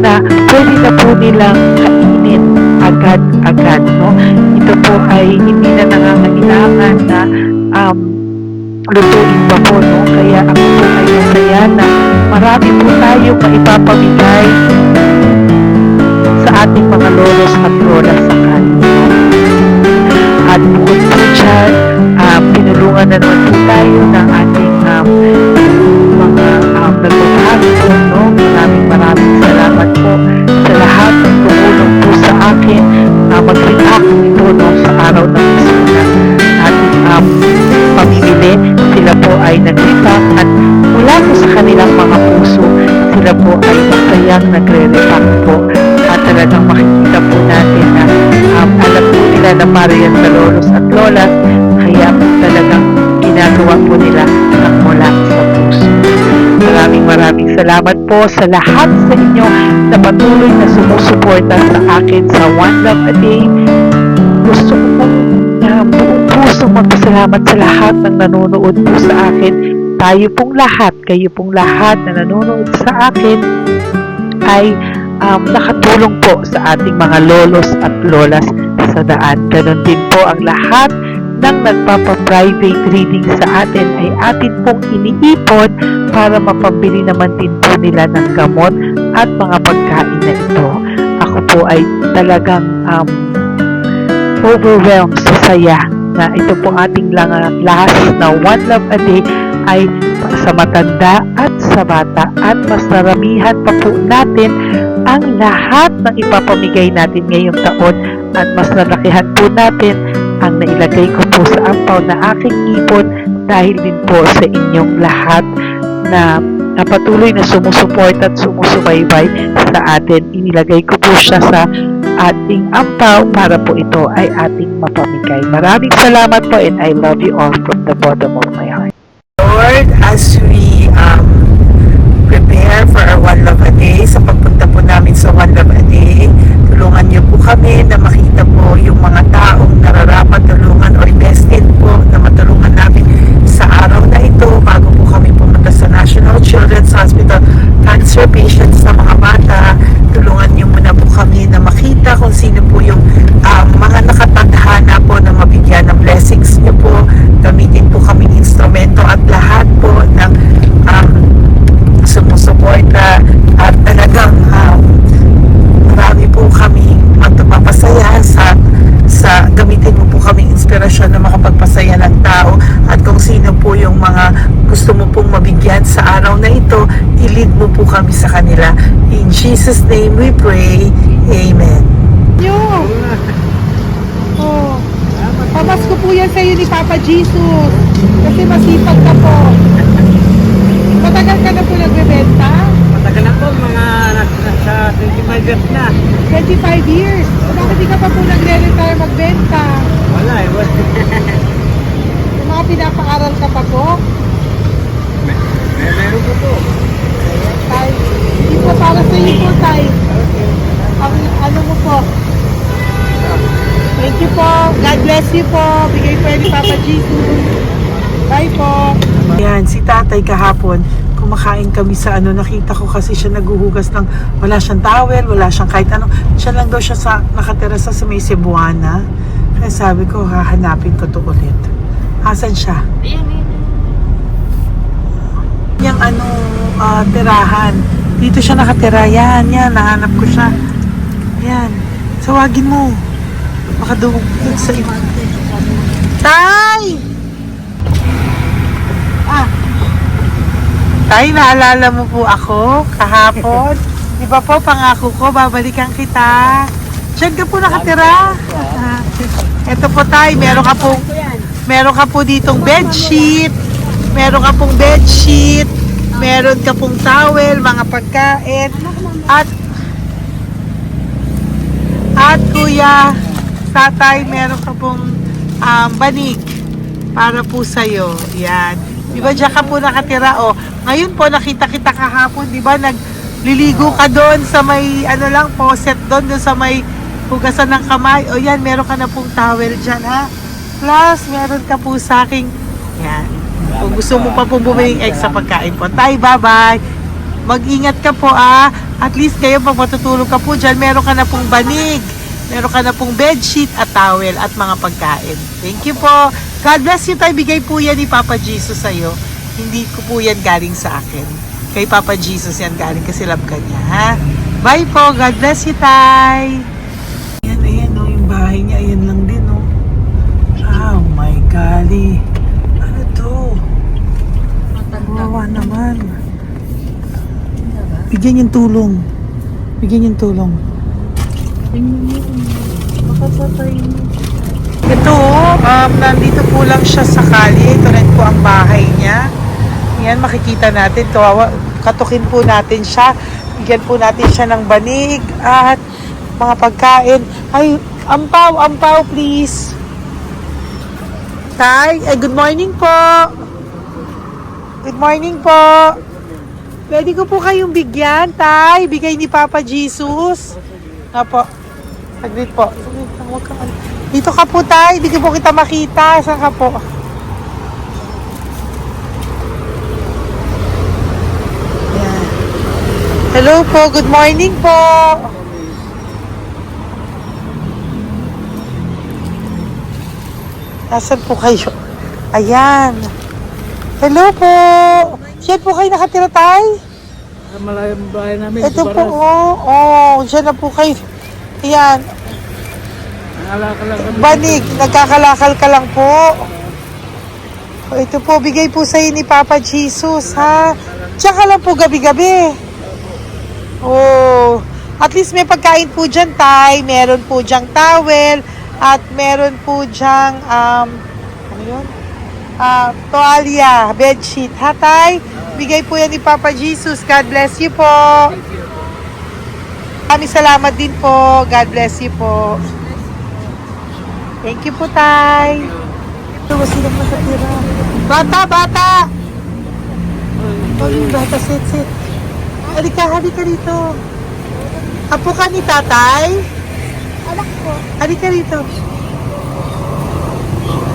Speaker 1: na pwede na po nilang kainin agad-agad, no? Ito po ay hindi na nangangailangan na lutuin pa po, no? Kaya ako po ay masaya na marami po tayo maipapamigay sa ating mga lolos at lolas sa kanila. At bukod po dyan, pinulungan na naman po tayo ng ating mga nagbabago po, no? Maraming salamat po sa lahat ng tumulong po sa akin mag-react ito, no, sa araw ng isuna ating pamimili. Sila po ay nag-react at mula po sa kanilang mga puso, sila po ay masayang nagre-react po. At talagang makikita po natin na alam po nila na para yan sa lolos at lolas, kaya po talagang ginagawa po nila ang mula sa puso. Maraming salamat po sa lahat sa inyo na patuloy na sumusuporta sa akin sa One Love a Day. Gusto ko po buong puso magpasalamat sa lahat ng nanonood po sa akin. Tayo pong lahat, kayo pong lahat na nanonood sa akin ay nakatulong po sa ating mga lolos at lolas sa daan. Ganon din po ang lahat ng nagpapa-private reading sa atin ay atin pong iniipon para mapambili naman din po nila ng gamot at mga pagkain na ito. Ako po ay talagang overwhelmed sa saya na ito po ating last na One Love a Day ay sa matanda at sa bata at mas naramihan pa po natin ang lahat ng ipapamigay natin ngayong taon at mas nalakihan po natin ang nailagay ko po sa ampaw na aking ipon dahil din po sa inyong lahat na patuloy na sumusuport at sumusubaybay sa atin. Inilagay ko po siya sa ating ampaw para po ito ay ating mapamigay. Maraming salamat po and I love you all from the bottom of my heart.
Speaker 2: Lord, as we prepare for our One Love a Day, sa pagpunta po namin sa One Love a Day, tulungan niyo po kami na makita po yung mga taong nararapat tulungan or invested po na matulungan namin sa araw na ito bago po kami pumunta sa National Children's Hospital. Cancer patients na mga bata, tulungan niyo muna po kami na makita kung sino po yung mga nakatadhana po na mabigyan ng blessings niyo po. Gamitin po kami instrumento at lahat po ng sumusuporta at talagang marami po kami magpapasaya sa ihatid mo po kami sa kanila. In Jesus' name we pray. Amen.
Speaker 1: Nyo! Oh. Pamasko po yan sa'yo ni Papa Jesus. Kasi masipag ka po. Matagal ka na po nagbebenta?
Speaker 3: Matagal na po, mga nasa 25 years na.
Speaker 1: 25 years. Bakit di ka pa po nagre-retire magbenta?
Speaker 3: Wala eh.
Speaker 1: Yung mga pinapaaral ka pa po?
Speaker 3: Meron ko po.
Speaker 1: Tay, hindi po para sa iyo po, Tay. Ang ano mo po? Thank you po. God bless you po. Bigay po yan ni Papa Jesus. Bye po.
Speaker 2: Yan, si tatay kahapon, kumakain kami sa nakita ko kasi siya naguhugas ng, wala siyang towel, wala siyang kahit ano. Siya lang daw siya nakatira sa may Cebuana. Kaya sabi ko, hahanapin ko to ulit. Asan siya? Yung tirahan. Dito siya nakatira. Yan, nahanap ko siya. Yan. Tawagin mo. Baka doon sa iba. Tay! Tay, naalala mo po ako kahapon? Di ba po, pangako ko, babalikan kita. Diyan ka po nakatira. Ito po, Tay, meron ka po ditong bedsheet. Meron ka pong bedsheet. Meron ka pong towel, mga pagkain. At kuya, tatay, meron ka pong banig para po sa'yo. Yan. Di ba dyan ka po nakatira? O, ngayon po, nakita kita kahapon, di ba? Nagliligo ka doon sa may, faucet doon sa may hugasan ng kamay. O yan, meron ka na pong towel dyan, ha? Plus, meron ka po sa aking, yan. Kung gusto mo pa pong bumili ng extra pagkain po. Tay, bye-bye. Mag-ingat ka po, At least kayo, pag matutulog ka po dyan, meron ka na pong banig. Meron ka na pong bedsheet at towel at mga pagkain. Thank you po. God bless you, Tay. Bigay po yan ni Papa Jesus sa'yo. Hindi ko po yan galing sa akin. Kay Papa Jesus yan galing kasi love ka niya, ha? Bye po. God bless you, Tay. Ayan, yung bahay niya. Ayan lang din, Oh my golly. Ano to? Kawawa naman. Bigyan yung tulong. Ito, nandito po lang siya sa kalye. Ito rin po ang bahay niya. Yan, makikita natin. Katukin po natin siya. Bigyan po natin siya ng banig at mga pagkain. Ay, ampaw, please. Tay, good morning po. Good morning po. Pwede ko po kayong bigyan, Tay. Bigay ni Papa Jesus. Apo. Saglit po. Dito ka po, Tay. Hindi ko po kita makita. Saan ka po? Yan. Hello po. Good morning po. Nasaan po kayo? Ayan. Hello po. Diyan po kayo nakatira, Tay?
Speaker 3: Malayang bahay namin.
Speaker 2: Ito po, diyan na po kayo. Ayan. Banig, nagkakalakal ka lang po. Ito po, bigay po sa'yo ni Papa Jesus, ha? Diyan ka lang po gabi-gabi. At least may pagkain po dyan, Tay. Meron po dyang towel. At meron po dyang, toalya, bedsheet. Ha, Tay? Bigay po yan ni Papa Jesus. God bless you po. Maraming salamat din po. God bless you po. Thank you po, Tay. Ito, silang nakatira. Bata! Bata, sit. Halika dito. Apo ka ni Tatay?
Speaker 4: Anak ko.
Speaker 2: Halika rito.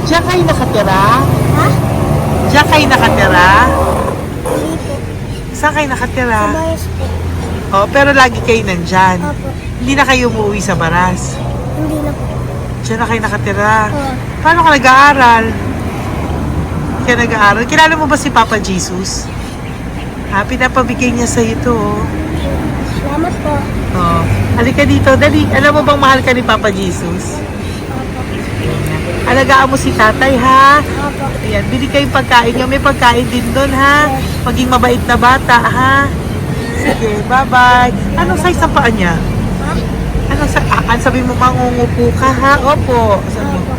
Speaker 2: Diyan kayo nakatira?
Speaker 4: Ha?
Speaker 2: Diyan kayo nakatira?
Speaker 4: Dito.
Speaker 2: Saan kayo nakatira?
Speaker 4: Sa Baras po.
Speaker 2: Pero lagi kayo nandyan.
Speaker 4: Opo.
Speaker 2: Hindi na kayo umuwi sa Baras.
Speaker 4: Hindi na po.
Speaker 2: Diyan na kayo nakatira.
Speaker 4: Oo.
Speaker 2: Paano ka nag-aaral? Kaya nag-aaral. Kilala mo ba si Papa Jesus? Pinapabigay niya sa ito.
Speaker 4: Salamat po.
Speaker 2: Halika dito. Dali. Alam mo bang mahal ka ni Papa Jesus?
Speaker 4: Opo.
Speaker 2: Alagaan mo si tatay, ha?
Speaker 4: Opo.
Speaker 2: Ayan, bili kayong pagkain nyo. May pagkain din doon, ha? Maging mabait na bata, ha?
Speaker 1: Sige, bye-bye. Anong size ang paa niya?
Speaker 4: Ha?
Speaker 1: Anong sa sabi mo mangungupo ka ha? Opo. Sabi mo.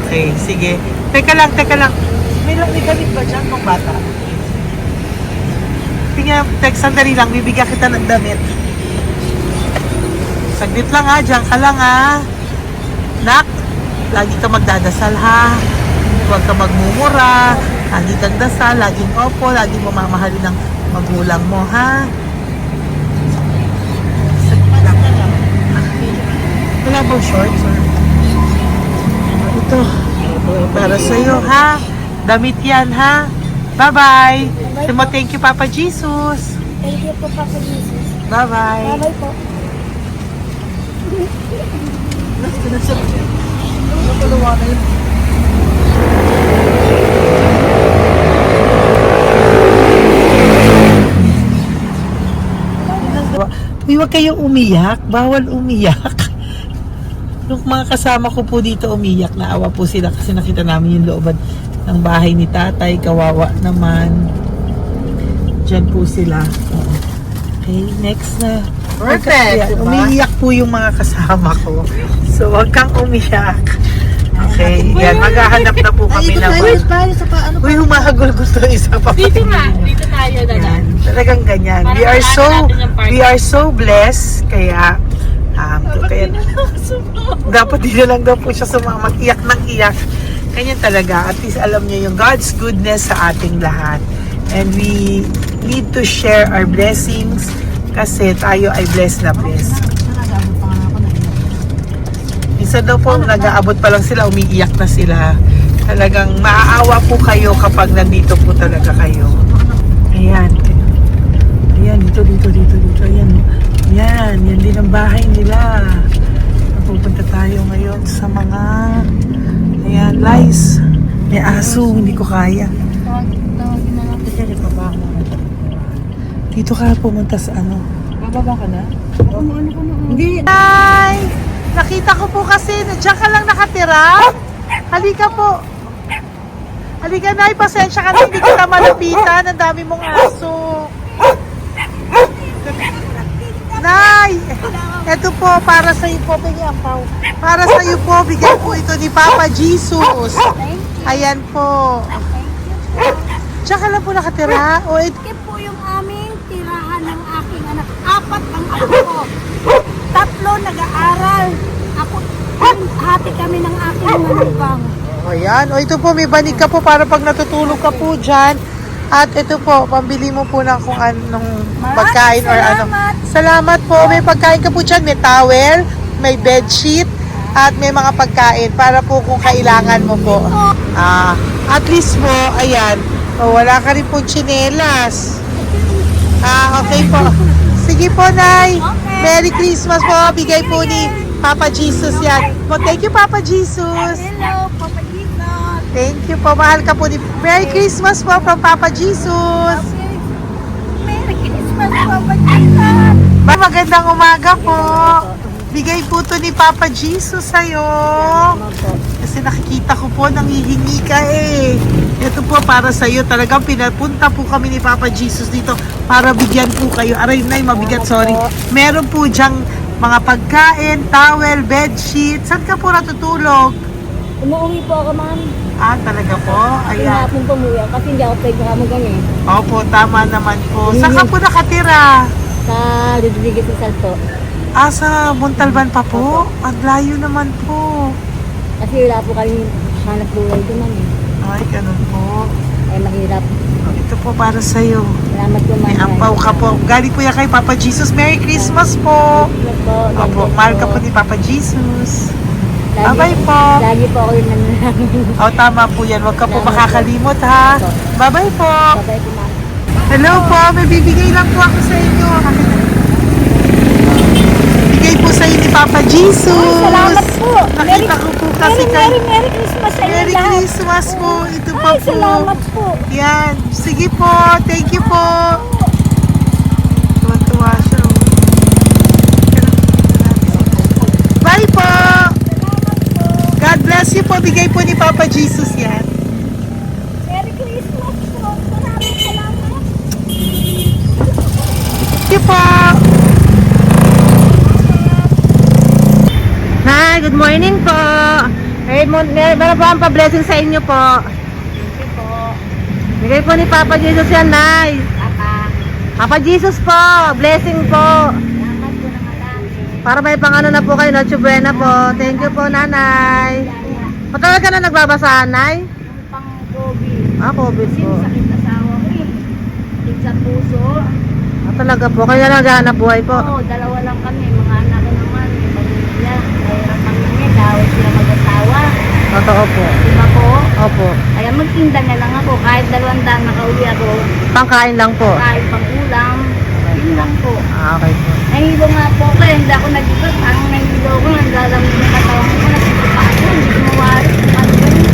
Speaker 1: Okay, sige. Teka lang. May gamit ba dyan pang bata? Tingnan, sandali lang. Bibigyan kita ng damit. Saglit lang ha. Diyan ka lang ha. Nak, lagi ka magdadasal ha. Huwag ka magmumura. Lagi kang dasal. Laging opo. Laging mamamahalin ng magulang mo ha. Saglit lang. Wala bang shorts? Ito. Para sa'yo ha. Damit yan ha. Bye-bye. Sabi mo, thank you Papa Jesus.
Speaker 4: Thank you po, Papa Jesus.
Speaker 1: Bye-bye.
Speaker 4: Bye-bye po.
Speaker 1: Uy, huwag kayong umiyak. Bawal umiyak. Yung mga kasama ko po dito umiyak. Naawa po sila kasi nakita namin yung looban ng bahay ni tatay. Kawawa naman. Diyan po sila. Okay, next na.
Speaker 2: Perfect, diba?
Speaker 1: Umiiyak po yung mga kasama ko. So, huwag kang umiyak. Okay, yan. Maghahanap na po kami na. Uy, humahagol gusto isa pa.
Speaker 5: Dito tayo na lang.
Speaker 1: Talagang ganyan. We are so blessed. Kaya, dapat di na lang daw po siya sumama. Iyak ng iyak. Ganyan talaga. At least alam niyo yung God's goodness sa ating lahat. And we need to share our blessings kasi tayo ay blessed na blessed. Minsan daw po, nag-aabot pa lang sila, umiiyak na sila. Talagang maaawa po kayo kapag nandito po talaga kayo. Ayan. Ayan, dito. Ayan. Yan din ang bahay nila. Pupunta tayo ngayon sa mga ayan, lice. May aso, hindi ko kaya.
Speaker 5: Tawagin na natin siya. Bababa ka na.
Speaker 1: Dito ka pumunta sa ano?
Speaker 5: Bababa ka na?
Speaker 1: Hindi. Hi! Nakita ko po kasi, diyan ka lang nakatira. Halika po. Halika, Nay. Pasensya ka na, hindi kita malapitan. Ang dami mong aso. Nay! Ito po, para sa iyo po, Pau. Para sa iyo po, bigay po ito ni Papa Jesus. Ayan po. Diyan ka lang po nakatira. O, ito.
Speaker 4: Ito po yung aming tirahan ng aking anak. 4 ang anak ko. 3 nag-aaral. Ako, hati kami ng aking manugang.
Speaker 1: Ayan. O, ito po, may banig ka po para pag natutulog ka po dyan. At ito po, pambili mo po ng kung anong pagkain or ano. Salamat po. May pagkain ka po dyan. May towel, may bedsheet, at may mga pagkain para po kung kailangan mo po. At least po, ayan. O, wala ka rin po tsinelas. Okay po. Sige po, Nay. Merry Christmas po. Bigay po ni Papa Jesus yan. Thank you, Papa Jesus.
Speaker 4: Hello, Papa Jesus.
Speaker 1: Thank you po. Mahal ka po ni... Merry Christmas po from Papa Jesus.
Speaker 4: Merry Christmas, Papa Jesus.
Speaker 1: Magandang umaga po. Bigay po to ni Papa Jesus sa'yo. Kasi nakikita ko po, nanghihingi ka eh. Ito po para sa'yo. Talagang pinapunta po kami ni Papa Jesus dito para bigyan po kayo. Aray, Nay, mabigat, sorry. Meron po dyang mga pagkain, towel, bedsheet. Saan ka po natutulog?
Speaker 5: Umuwi po ako, ma'am.
Speaker 1: Talaga po? Ayan.
Speaker 5: Hinapon po umuwi ako kasi hindi ako pwede hamagan eh.
Speaker 1: Opo, tama naman po. Saan ka po nakatira?
Speaker 5: Sa Rodriguez sa Salto.
Speaker 1: Sa Montalban pa po? Ang layo naman po.
Speaker 5: Kasi wala po kami hanap buhay doon, ma'am eh.
Speaker 1: Ay, ganun po.
Speaker 5: Ay, mahirap.
Speaker 1: Ito po para sa'yo.
Speaker 5: Salamat po, ma'am.
Speaker 1: May ampaw ka po. Galing po yan kay Papa Jesus. Merry Christmas po. Opo, mahal ka po ni Papa Jesus. Bye-bye po.
Speaker 5: Lagi po ako yung nananangin.
Speaker 1: Tama po yan. Huwag ka po makakalimot ha. Bye-bye po.
Speaker 5: Babay po, ma'am.
Speaker 1: Hello po. May bibigay lang po ako sa inyo. Bigay po sa inyo ni Papa Jesus.
Speaker 4: Salamat po.
Speaker 1: Nakita ko po kasi kayo.
Speaker 4: Merry Christmas sa inyo
Speaker 1: Merry
Speaker 4: lahat.
Speaker 1: Christmas po. Ito pa
Speaker 4: Ay,
Speaker 1: po.
Speaker 4: salamat po.
Speaker 1: Yan. Sige po. Thank you po. Tuwa-tuwa siya. Bye po. God bless you po. Bigay po ni Papa Jesus yan.
Speaker 4: Merry Christmas po. Maraming salamat.
Speaker 1: Thank you po.
Speaker 6: Hi, good morning po. Meron po ang pa-blessing sa inyo po.
Speaker 4: Thank you po.
Speaker 6: Bigay po ni Papa Jesus yan, Nay.
Speaker 4: Papa,
Speaker 6: Papa Jesus po, blessing po.
Speaker 4: salamat po ng marami.
Speaker 6: Para may pangano na po kayo, Noche Buena po. Thank you po, Nanay. Matagal ka na nagbabasahan, Nay?
Speaker 4: Pang COVID.
Speaker 6: COVID
Speaker 4: Kasi
Speaker 6: po.
Speaker 4: sakit na sa awa ko eh. Sakit sa puso.
Speaker 6: Talaga po, kaya naghahanap buhay po.
Speaker 4: Oo, dalawa lang kami. Mga anak ko naman, may pamilya. Mahirap kami niya. Dawit sila mag-asawa.
Speaker 6: Totoo po.
Speaker 4: Diba po?
Speaker 6: Opo.
Speaker 4: Kaya magtinda na lang ako. Kahit 200 nakauwi ako.
Speaker 6: Pangkain lang po.
Speaker 4: Kahit pang ulam. Yun lang po.
Speaker 6: Okay po.
Speaker 4: Nahilo nga po ako. Hindi ako nag-ikot. Parang nahilo ko. Naglalamig ng katawan ko. Nagsipa ako. Hindi ko mawari. Ano ba yun?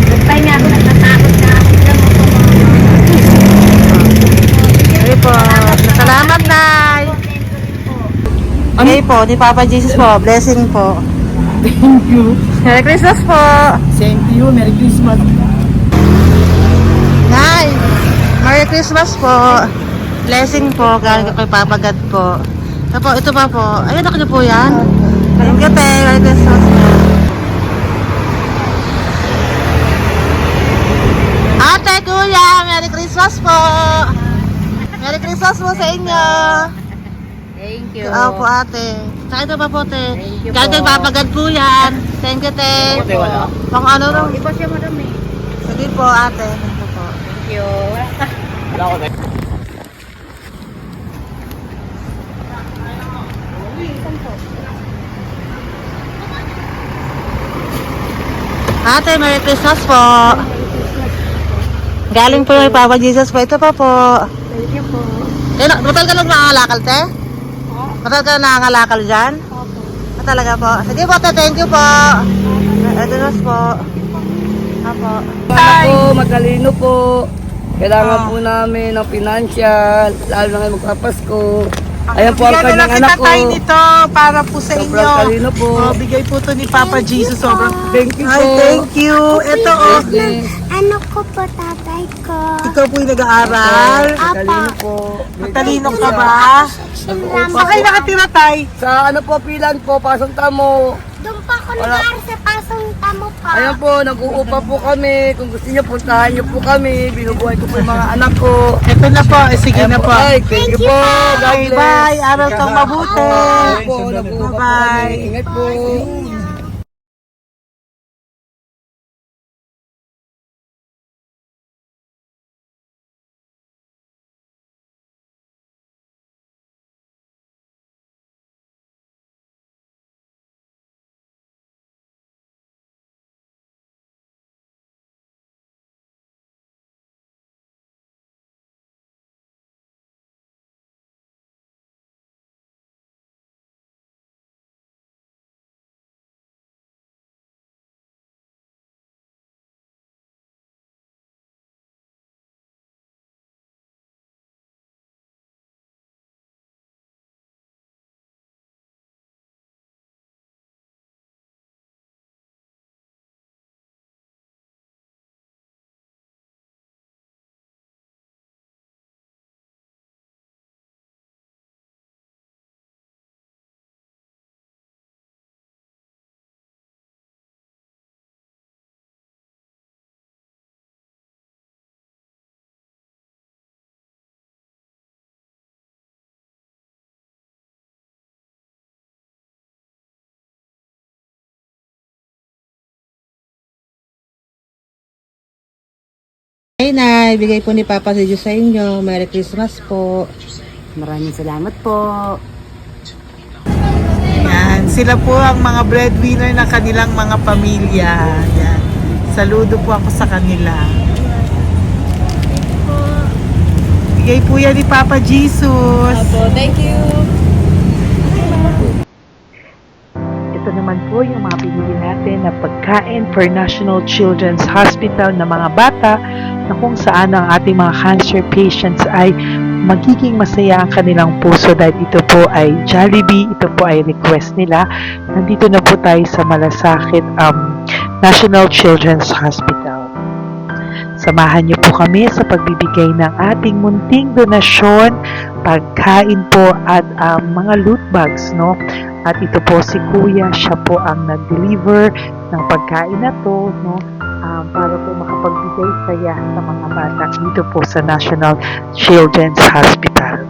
Speaker 4: Nagtay nga ako. Nagtatakot nga ako. Lang ako
Speaker 6: Okay po. Salamat, Nay. Okay po, ni Papa Jesus po. Blessing po.
Speaker 3: Thank you.
Speaker 6: Merry Christmas po.
Speaker 3: Same to you. Merry Christmas.
Speaker 6: Nay, Merry Christmas po. Blessing po, galing kay Papa God po. Ito pa po. Ayun, ako niyo po yan. Thank you, te. Merry Christmas po. Ate, kuya, Merry Christmas po. Merry Christmas po sa inyo.
Speaker 4: Thank you.
Speaker 6: Po, ate. Saka ito pa po, te.
Speaker 4: Thank you
Speaker 6: Galing kay
Speaker 4: po.
Speaker 6: Papa God po yan. Thank you, te.
Speaker 3: Ate, wala.
Speaker 6: Pang ano rin.
Speaker 4: Iba siya marami.
Speaker 6: Sige po, ate. Ito po.
Speaker 4: Thank you.
Speaker 3: Wala ko.
Speaker 6: Ate, Merry Christmas po. Galing po kay Papa Jesus po. Ito pa po.
Speaker 4: Thank you po.
Speaker 6: Matal ka lang nangangalakal, te? Matal ka lang nangangalakal dyan? Talaga po. Sige po, te. Thank you po. Merry Christmas po. Apo.
Speaker 3: Anak po, matalino po. Kailangan po namin ng financial, lalo na ngayon magpapasko. Ayan po ang
Speaker 1: Bigyan na lang
Speaker 3: kanyang
Speaker 1: kita
Speaker 3: anak ko.
Speaker 1: tayo nito para po sa
Speaker 3: Sobrang
Speaker 1: inyo.
Speaker 3: talino po.
Speaker 1: Bigay po to ni Papa Jesus. Sobrang
Speaker 3: Thank you
Speaker 1: Ay,
Speaker 3: po.
Speaker 1: thank you. Ito
Speaker 3: Blessing.
Speaker 4: Ano ko po tatay ko?
Speaker 1: ikaw po yung nag-aaral.
Speaker 3: Matalino po.
Speaker 1: Matalino ka ba?
Speaker 3: Nag-uupa
Speaker 1: Saan kayo
Speaker 3: po.
Speaker 1: nakatira, tay?
Speaker 3: Sa ano po, pilan po, pasong tamo.
Speaker 4: Doon pa ako
Speaker 3: Wala.
Speaker 4: nag-aaral sa pasong tamo pa.
Speaker 3: Ayan po, nag-uupa po kami. Kung gusto niyo, puntahan niyo po kami. Binubuhay ko po yung mga anak ko.
Speaker 1: Ito na po. Sige
Speaker 3: Ayan
Speaker 1: na po.
Speaker 3: Ay, thank you po. God
Speaker 1: Okay,
Speaker 3: bless.
Speaker 1: bye. Araw kang mabuti.
Speaker 3: Ayan po, nag-uupa po
Speaker 1: Bye-bye.
Speaker 3: kami. Ingat po.
Speaker 6: Hey, Nay. Bigay po ni Papa Jesus sa inyo. Merry Christmas po.
Speaker 5: Maraming salamat po.
Speaker 1: Yan. Sila po ang mga breadwinner ng kanilang mga pamilya. Yan. Saludo po ako sa kanila. Bigay po yan ni Papa Jesus.
Speaker 5: Thank you.
Speaker 2: Ito naman po yung mga pinili natin na pagkain for National Children's Hospital na mga bata na kung saan ang ating mga cancer patients ay magiging masaya ang kanilang puso dahil ito po ay Jollibee, ito po ay request nila. Nandito na po tayo sa Malasakit National Children's Hospital. Samahan niyo po kami sa pagbibigay ng ating munting donasyon
Speaker 1: pagkain po at mga loot bags, no? At ito po si Kuya, siya po ang nag-deliver ng pagkain na to, no? Para po makapagbigay saya sa mga bata dito po sa National Children's Hospital.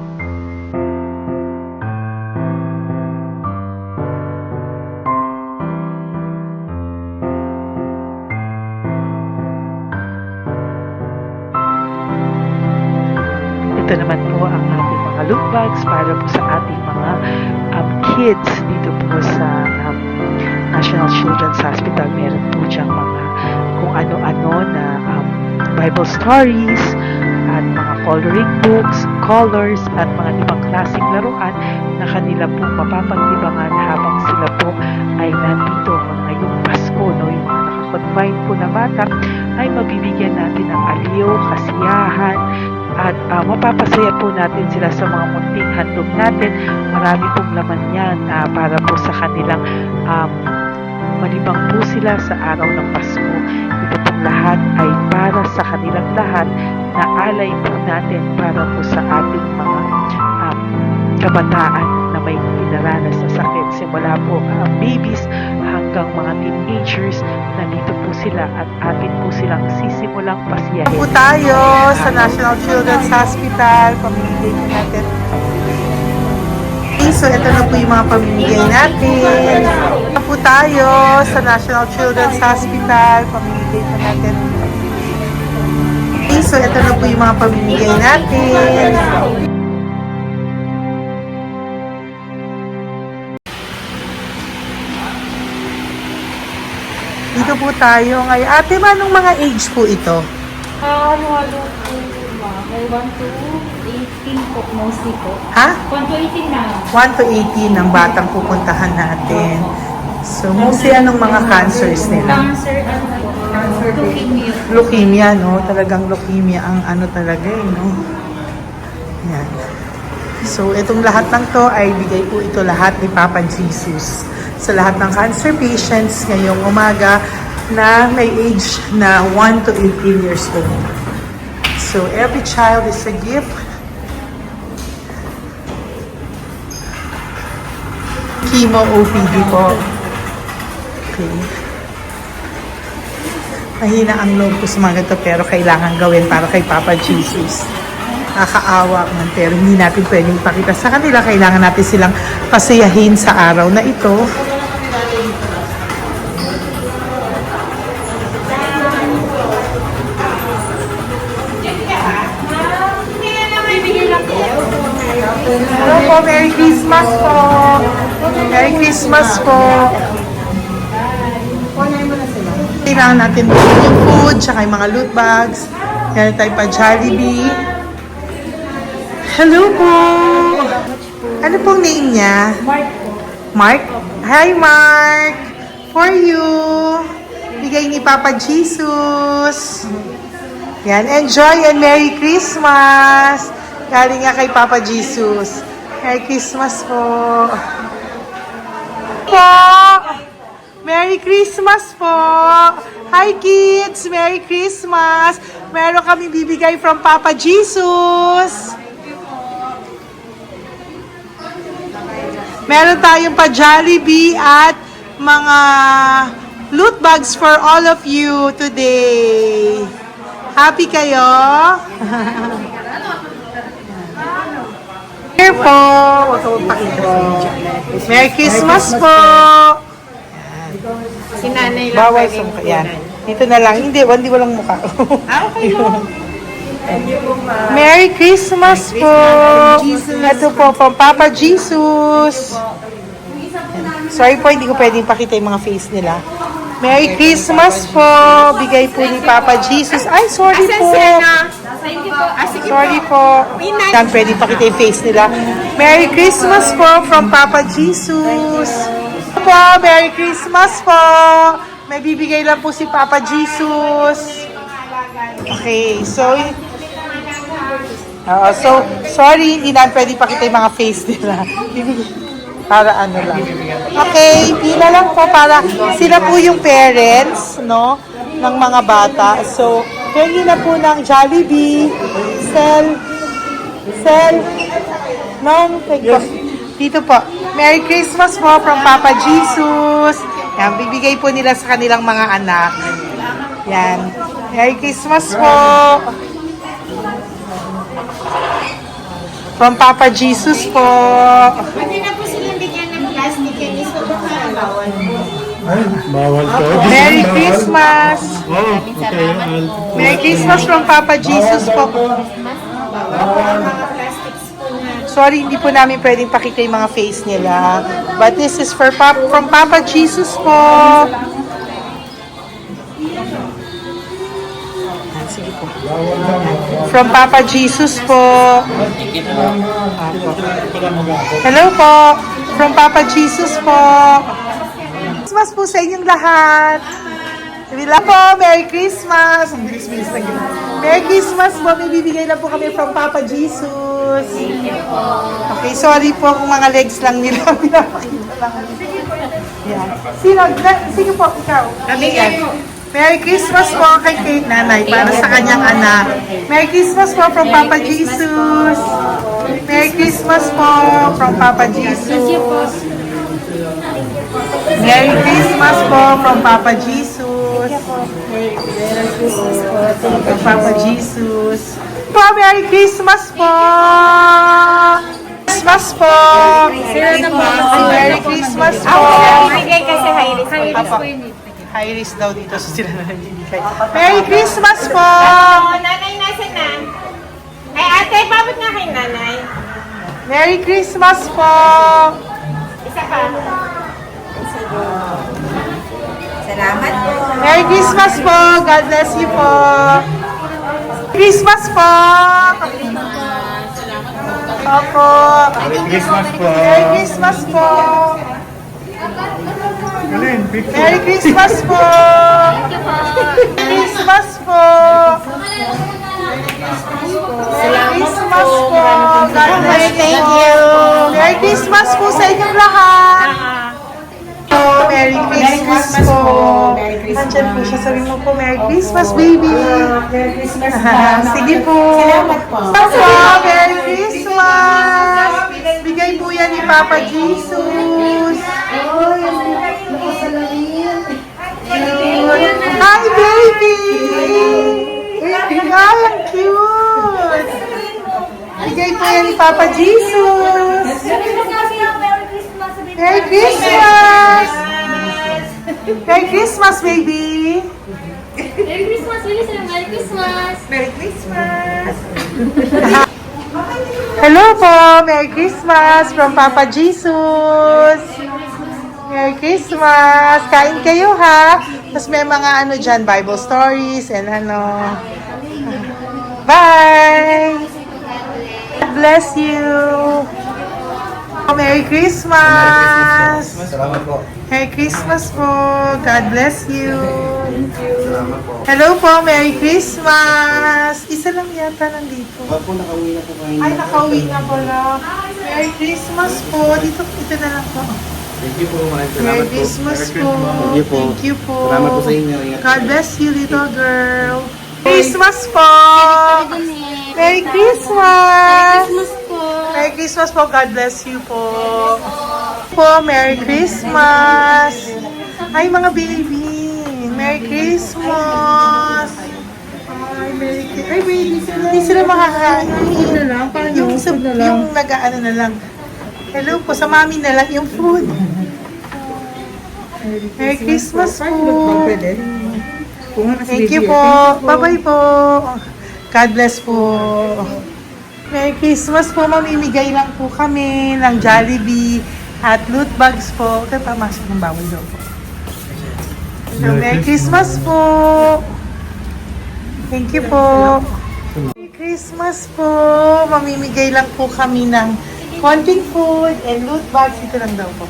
Speaker 1: Ito naman po ang ating mga loot bags para po sa ating mga kids dito po sa National Children's Hospital. Meron po diyang mga kung ano-ano na Bible stories at mga coloring books, colors at mga ibang klaseng laruan na kanila po mapapaglibangan habang sila po ay nandito ngayong Pasko, no? Yung mga nakakonfine po na bata ay mabibigyan natin ng aliw, kasiyahan, at mapapasaya po natin sila sa mga munting handog natin. Marami pong laman yan para po sa kanilang malibang po sila sa araw ng Pasko. Ito pong lahat ay para sa kanilang lahat na alay po natin para po sa ating mga kabataan na may dinaranas na sakit. Simula po babies hanggang mga teenagers, nandito po sila at atin po silang sisimulang pasiyahin. Po tayo sa National Children's Hospital. Pamimigay po natin. So, ito na po yung mga pamimigay natin. Ito po tayo sa National Children's Hospital. Pamimigay po natin. So, ito na po yung mga pamimigay natin. Dito po tayo ngayon. Ate, anong mga age po ito?
Speaker 5: Halo-halo po, may 1 to 18 po, mostly po.
Speaker 1: Ha?
Speaker 5: 1 to 18 na.
Speaker 1: 1 to 18 ang batang pupuntahan natin. So, mostly anong mga cancers nila?
Speaker 5: Cancer, ano po? Leukemia.
Speaker 1: Leukemia, no? Talagang leukemia ang ano talaga no? Yan. So, itong lahat ng to ay bigay po ito lahat ni Papa Jesus sa lahat ng cancer patients ngayong umaga na may age na 1 to 18 years old. So, every child is a gift. Chemo OPD po. Okay. Mahina ang loob ko sa mga ganito pero kailangan gawin para kay Papa Jesus. Nakakaawa man pero hindi natin pwedeng ipakita sa kanila. Kailangan natin silang pasayahin sa araw na ito. Hello po, Merry Christmas po. Merry Christmas po. Kailangan natin yung food, tsaka yung mga loot bags. Meron tayo pa Jollibee. Hello po. Ano pong name niya?
Speaker 5: Mark po.
Speaker 1: Mark? Hi, Mark. For you. Bigay ni Papa Jesus. Yan, enjoy and Merry Christmas. Galing nga kay Papa Jesus. Merry Christmas po. Merry Christmas po. Hi kids, Merry Christmas. Meron kami bibigay from Papa Jesus. Meron tayong pa Jollibee at mga loot bags for all of you today. Happy kayo? Here po. Huwag ka magpakita sa video. Merry Christmas po.
Speaker 6: Si nanay lang
Speaker 1: Bawal sa mukha. Yan. Dito na lang. Hindi walang mukha.
Speaker 6: Okay lang.
Speaker 1: Merry Christmas po. Ito po, from Papa Jesus. Sorry po, hindi ko pwedeng pakita yung mga face nila. Merry Christmas po. Bigay po ni Papa Jesus. Ay, sorry po. Sorry po. Yan, pwedeng pakita yung face nila. Merry Christmas po from Papa Jesus. Po, Merry Christmas po. May bibigay lang po si Papa Jesus. Okay, so sorry, hindi na pwede pakita yung mga face nila. Para ano lang. Okay, pila lang po para sila po yung parents, no, ng mga bata. So, pengi na po ng Jollibee. Sell. Ma'am, po. Dito po. Merry Christmas po from Papa Jesus. Yan, bibigay po nila sa kanilang mga anak. Yan. Merry Christmas po. From Papa Jesus po.
Speaker 7: Pwede na po silang bigyan ng plastic yan. Iso ba ka bawal?
Speaker 8: Ay, bawal to.
Speaker 1: Merry Christmas.
Speaker 8: Oh, okay.
Speaker 1: Merry Christmas from Papa Jesus po.
Speaker 7: Mga plastics po na.
Speaker 1: Sorry, hindi po namin pwedeng pakita yung mga face nila. But this is from Papa Jesus po. Sige po. From Papa Jesus po. Hello po. From Papa Jesus po. Christmas po sa inyong lahat. Wala po, Merry Christmas. Merry Christmas po. May bibigay na po kami from Papa Jesus. Okay, sorry po kung mga legs lang nila. Pinapakita lang. Yan. Sino po, ikaw? Merry Christmas po kay nanay para sa kanyang anak. Merry Christmas po from Papa Jesus. Merry Christmas po from Papa Jesus. Merry Christmas po from Papa Jesus. Merry Christmas po from Papa Jesus. Merry Christmas po. Christmas po. Merry Christmas po.
Speaker 7: Bigay kasi high-risk.
Speaker 1: Apo. High risk daw dito so sila na nagbibigay. Merry Christmas po!
Speaker 7: Oh, nanay, nasa na? Ay, ate, babot nga kay nanay.
Speaker 1: Merry Christmas po!
Speaker 7: Isa pa. Salamat po.
Speaker 1: Merry Christmas po! God bless you po! Christmas po! Opo!
Speaker 8: Merry Christmas po.
Speaker 1: Merry Christmas po! Merry Christmas po! Merry Christmas po! Merry Christmas po! God bless you po! Merry Christmas po sa inyong lahat! Merry Christmas po! Nandyan po siya. Sabi mo po, Merry Christmas, baby! Merry Christmas sige po! Salamat po! Merry Christmas! Bigay po yan ni Papa Jesus! Hi, baby! Hi, ang cute! Bigay po yan ni Papa Jesus! Merry Christmas! Merry Christmas, baby!
Speaker 5: Merry Christmas! Merry Christmas!
Speaker 1: Merry Christmas! Hello po! Merry Christmas from Papa Jesus! Merry Christmas! Kain kayo ha! Tapos may mga ano dyan, Bible stories and ano. Bye! God bless you! Merry Christmas!
Speaker 8: Salamat po.
Speaker 1: Merry Christmas po! God bless you! Hello po! Merry Christmas! Isa lang yata nandito.
Speaker 8: Ako, nakauwi na po kayo.
Speaker 1: Ay, nakauwi na pala. Merry Christmas po! Dito na lang po.
Speaker 8: Thank you po. Maraming
Speaker 1: Merry
Speaker 8: salamat po.
Speaker 1: Christmas po.
Speaker 8: Thank you po.
Speaker 1: Thank you po.
Speaker 8: Salamat po sa inyo. Ingat po.
Speaker 1: God bless you, little girl. Christmas po. Merry Christmas. Merry Christmas po. God bless you po. Merry Christmas. Ay, mga baby. Merry Christmas. Ay, Merry Christmas. Ay, baby. Hindi sila makakain. Yung nag-ano na lang. Hello po, sa mami na lang yung food. Merry Christmas po. Thank you po. Bye-bye po. God bless po. Merry Christmas po. Mamimigay lang po kami ng Jollibee at loot bags po. Kaya pamasok ng bawal daw po. So, Merry Christmas po. Thank you po. Merry Christmas po. Mamimigay lang po kami ng konting food and loot bags. Ito lang daw po.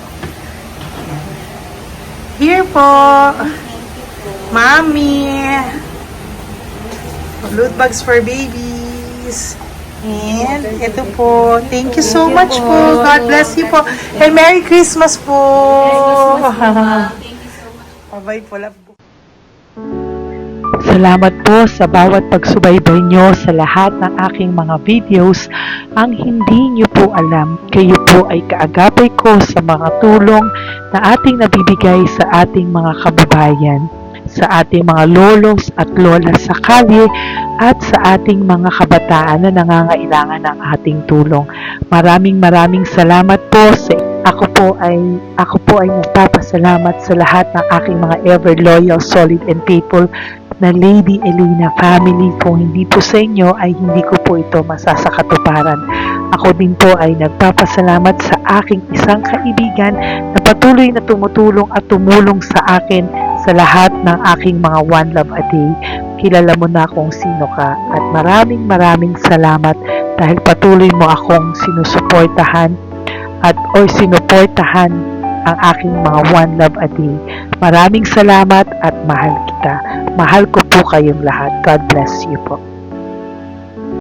Speaker 1: Here po. Mommy. Loot bags for babies. And ito po. Thank you so much po. God bless you po. And Merry Christmas po. Bye-bye po. Love po. Salamat po sa bawat pagsubaybay nyo sa lahat ng aking mga videos. Ang hindi nyo po alam, kayo po ay kaagapay ko sa mga tulong na ating nabibigay sa ating mga kababayan, sa ating mga lolos at lolas sa kalye at sa ating mga kabataan na nangangailangan ng ating tulong. Maraming salamat po sa ako po ay nagpapasalamat sa lahat ng aking mga ever loyal, solid and faithful na Lady Elena family. Kung hindi po sa inyo ay hindi ko po ito masasakatuparan. Ako din po ay nagpapasalamat sa aking isang kaibigan na patuloy na tumutulong at tumulong sa akin sa lahat ng aking mga One Love a Day. Kilala mo na kung sino ka at maraming salamat dahil patuloy mo akong sinusuportahan or sinuportahan ang aking mga One Love a Day. Maraming salamat at mahal kita. Mahal ko po kayong lahat. God bless you po.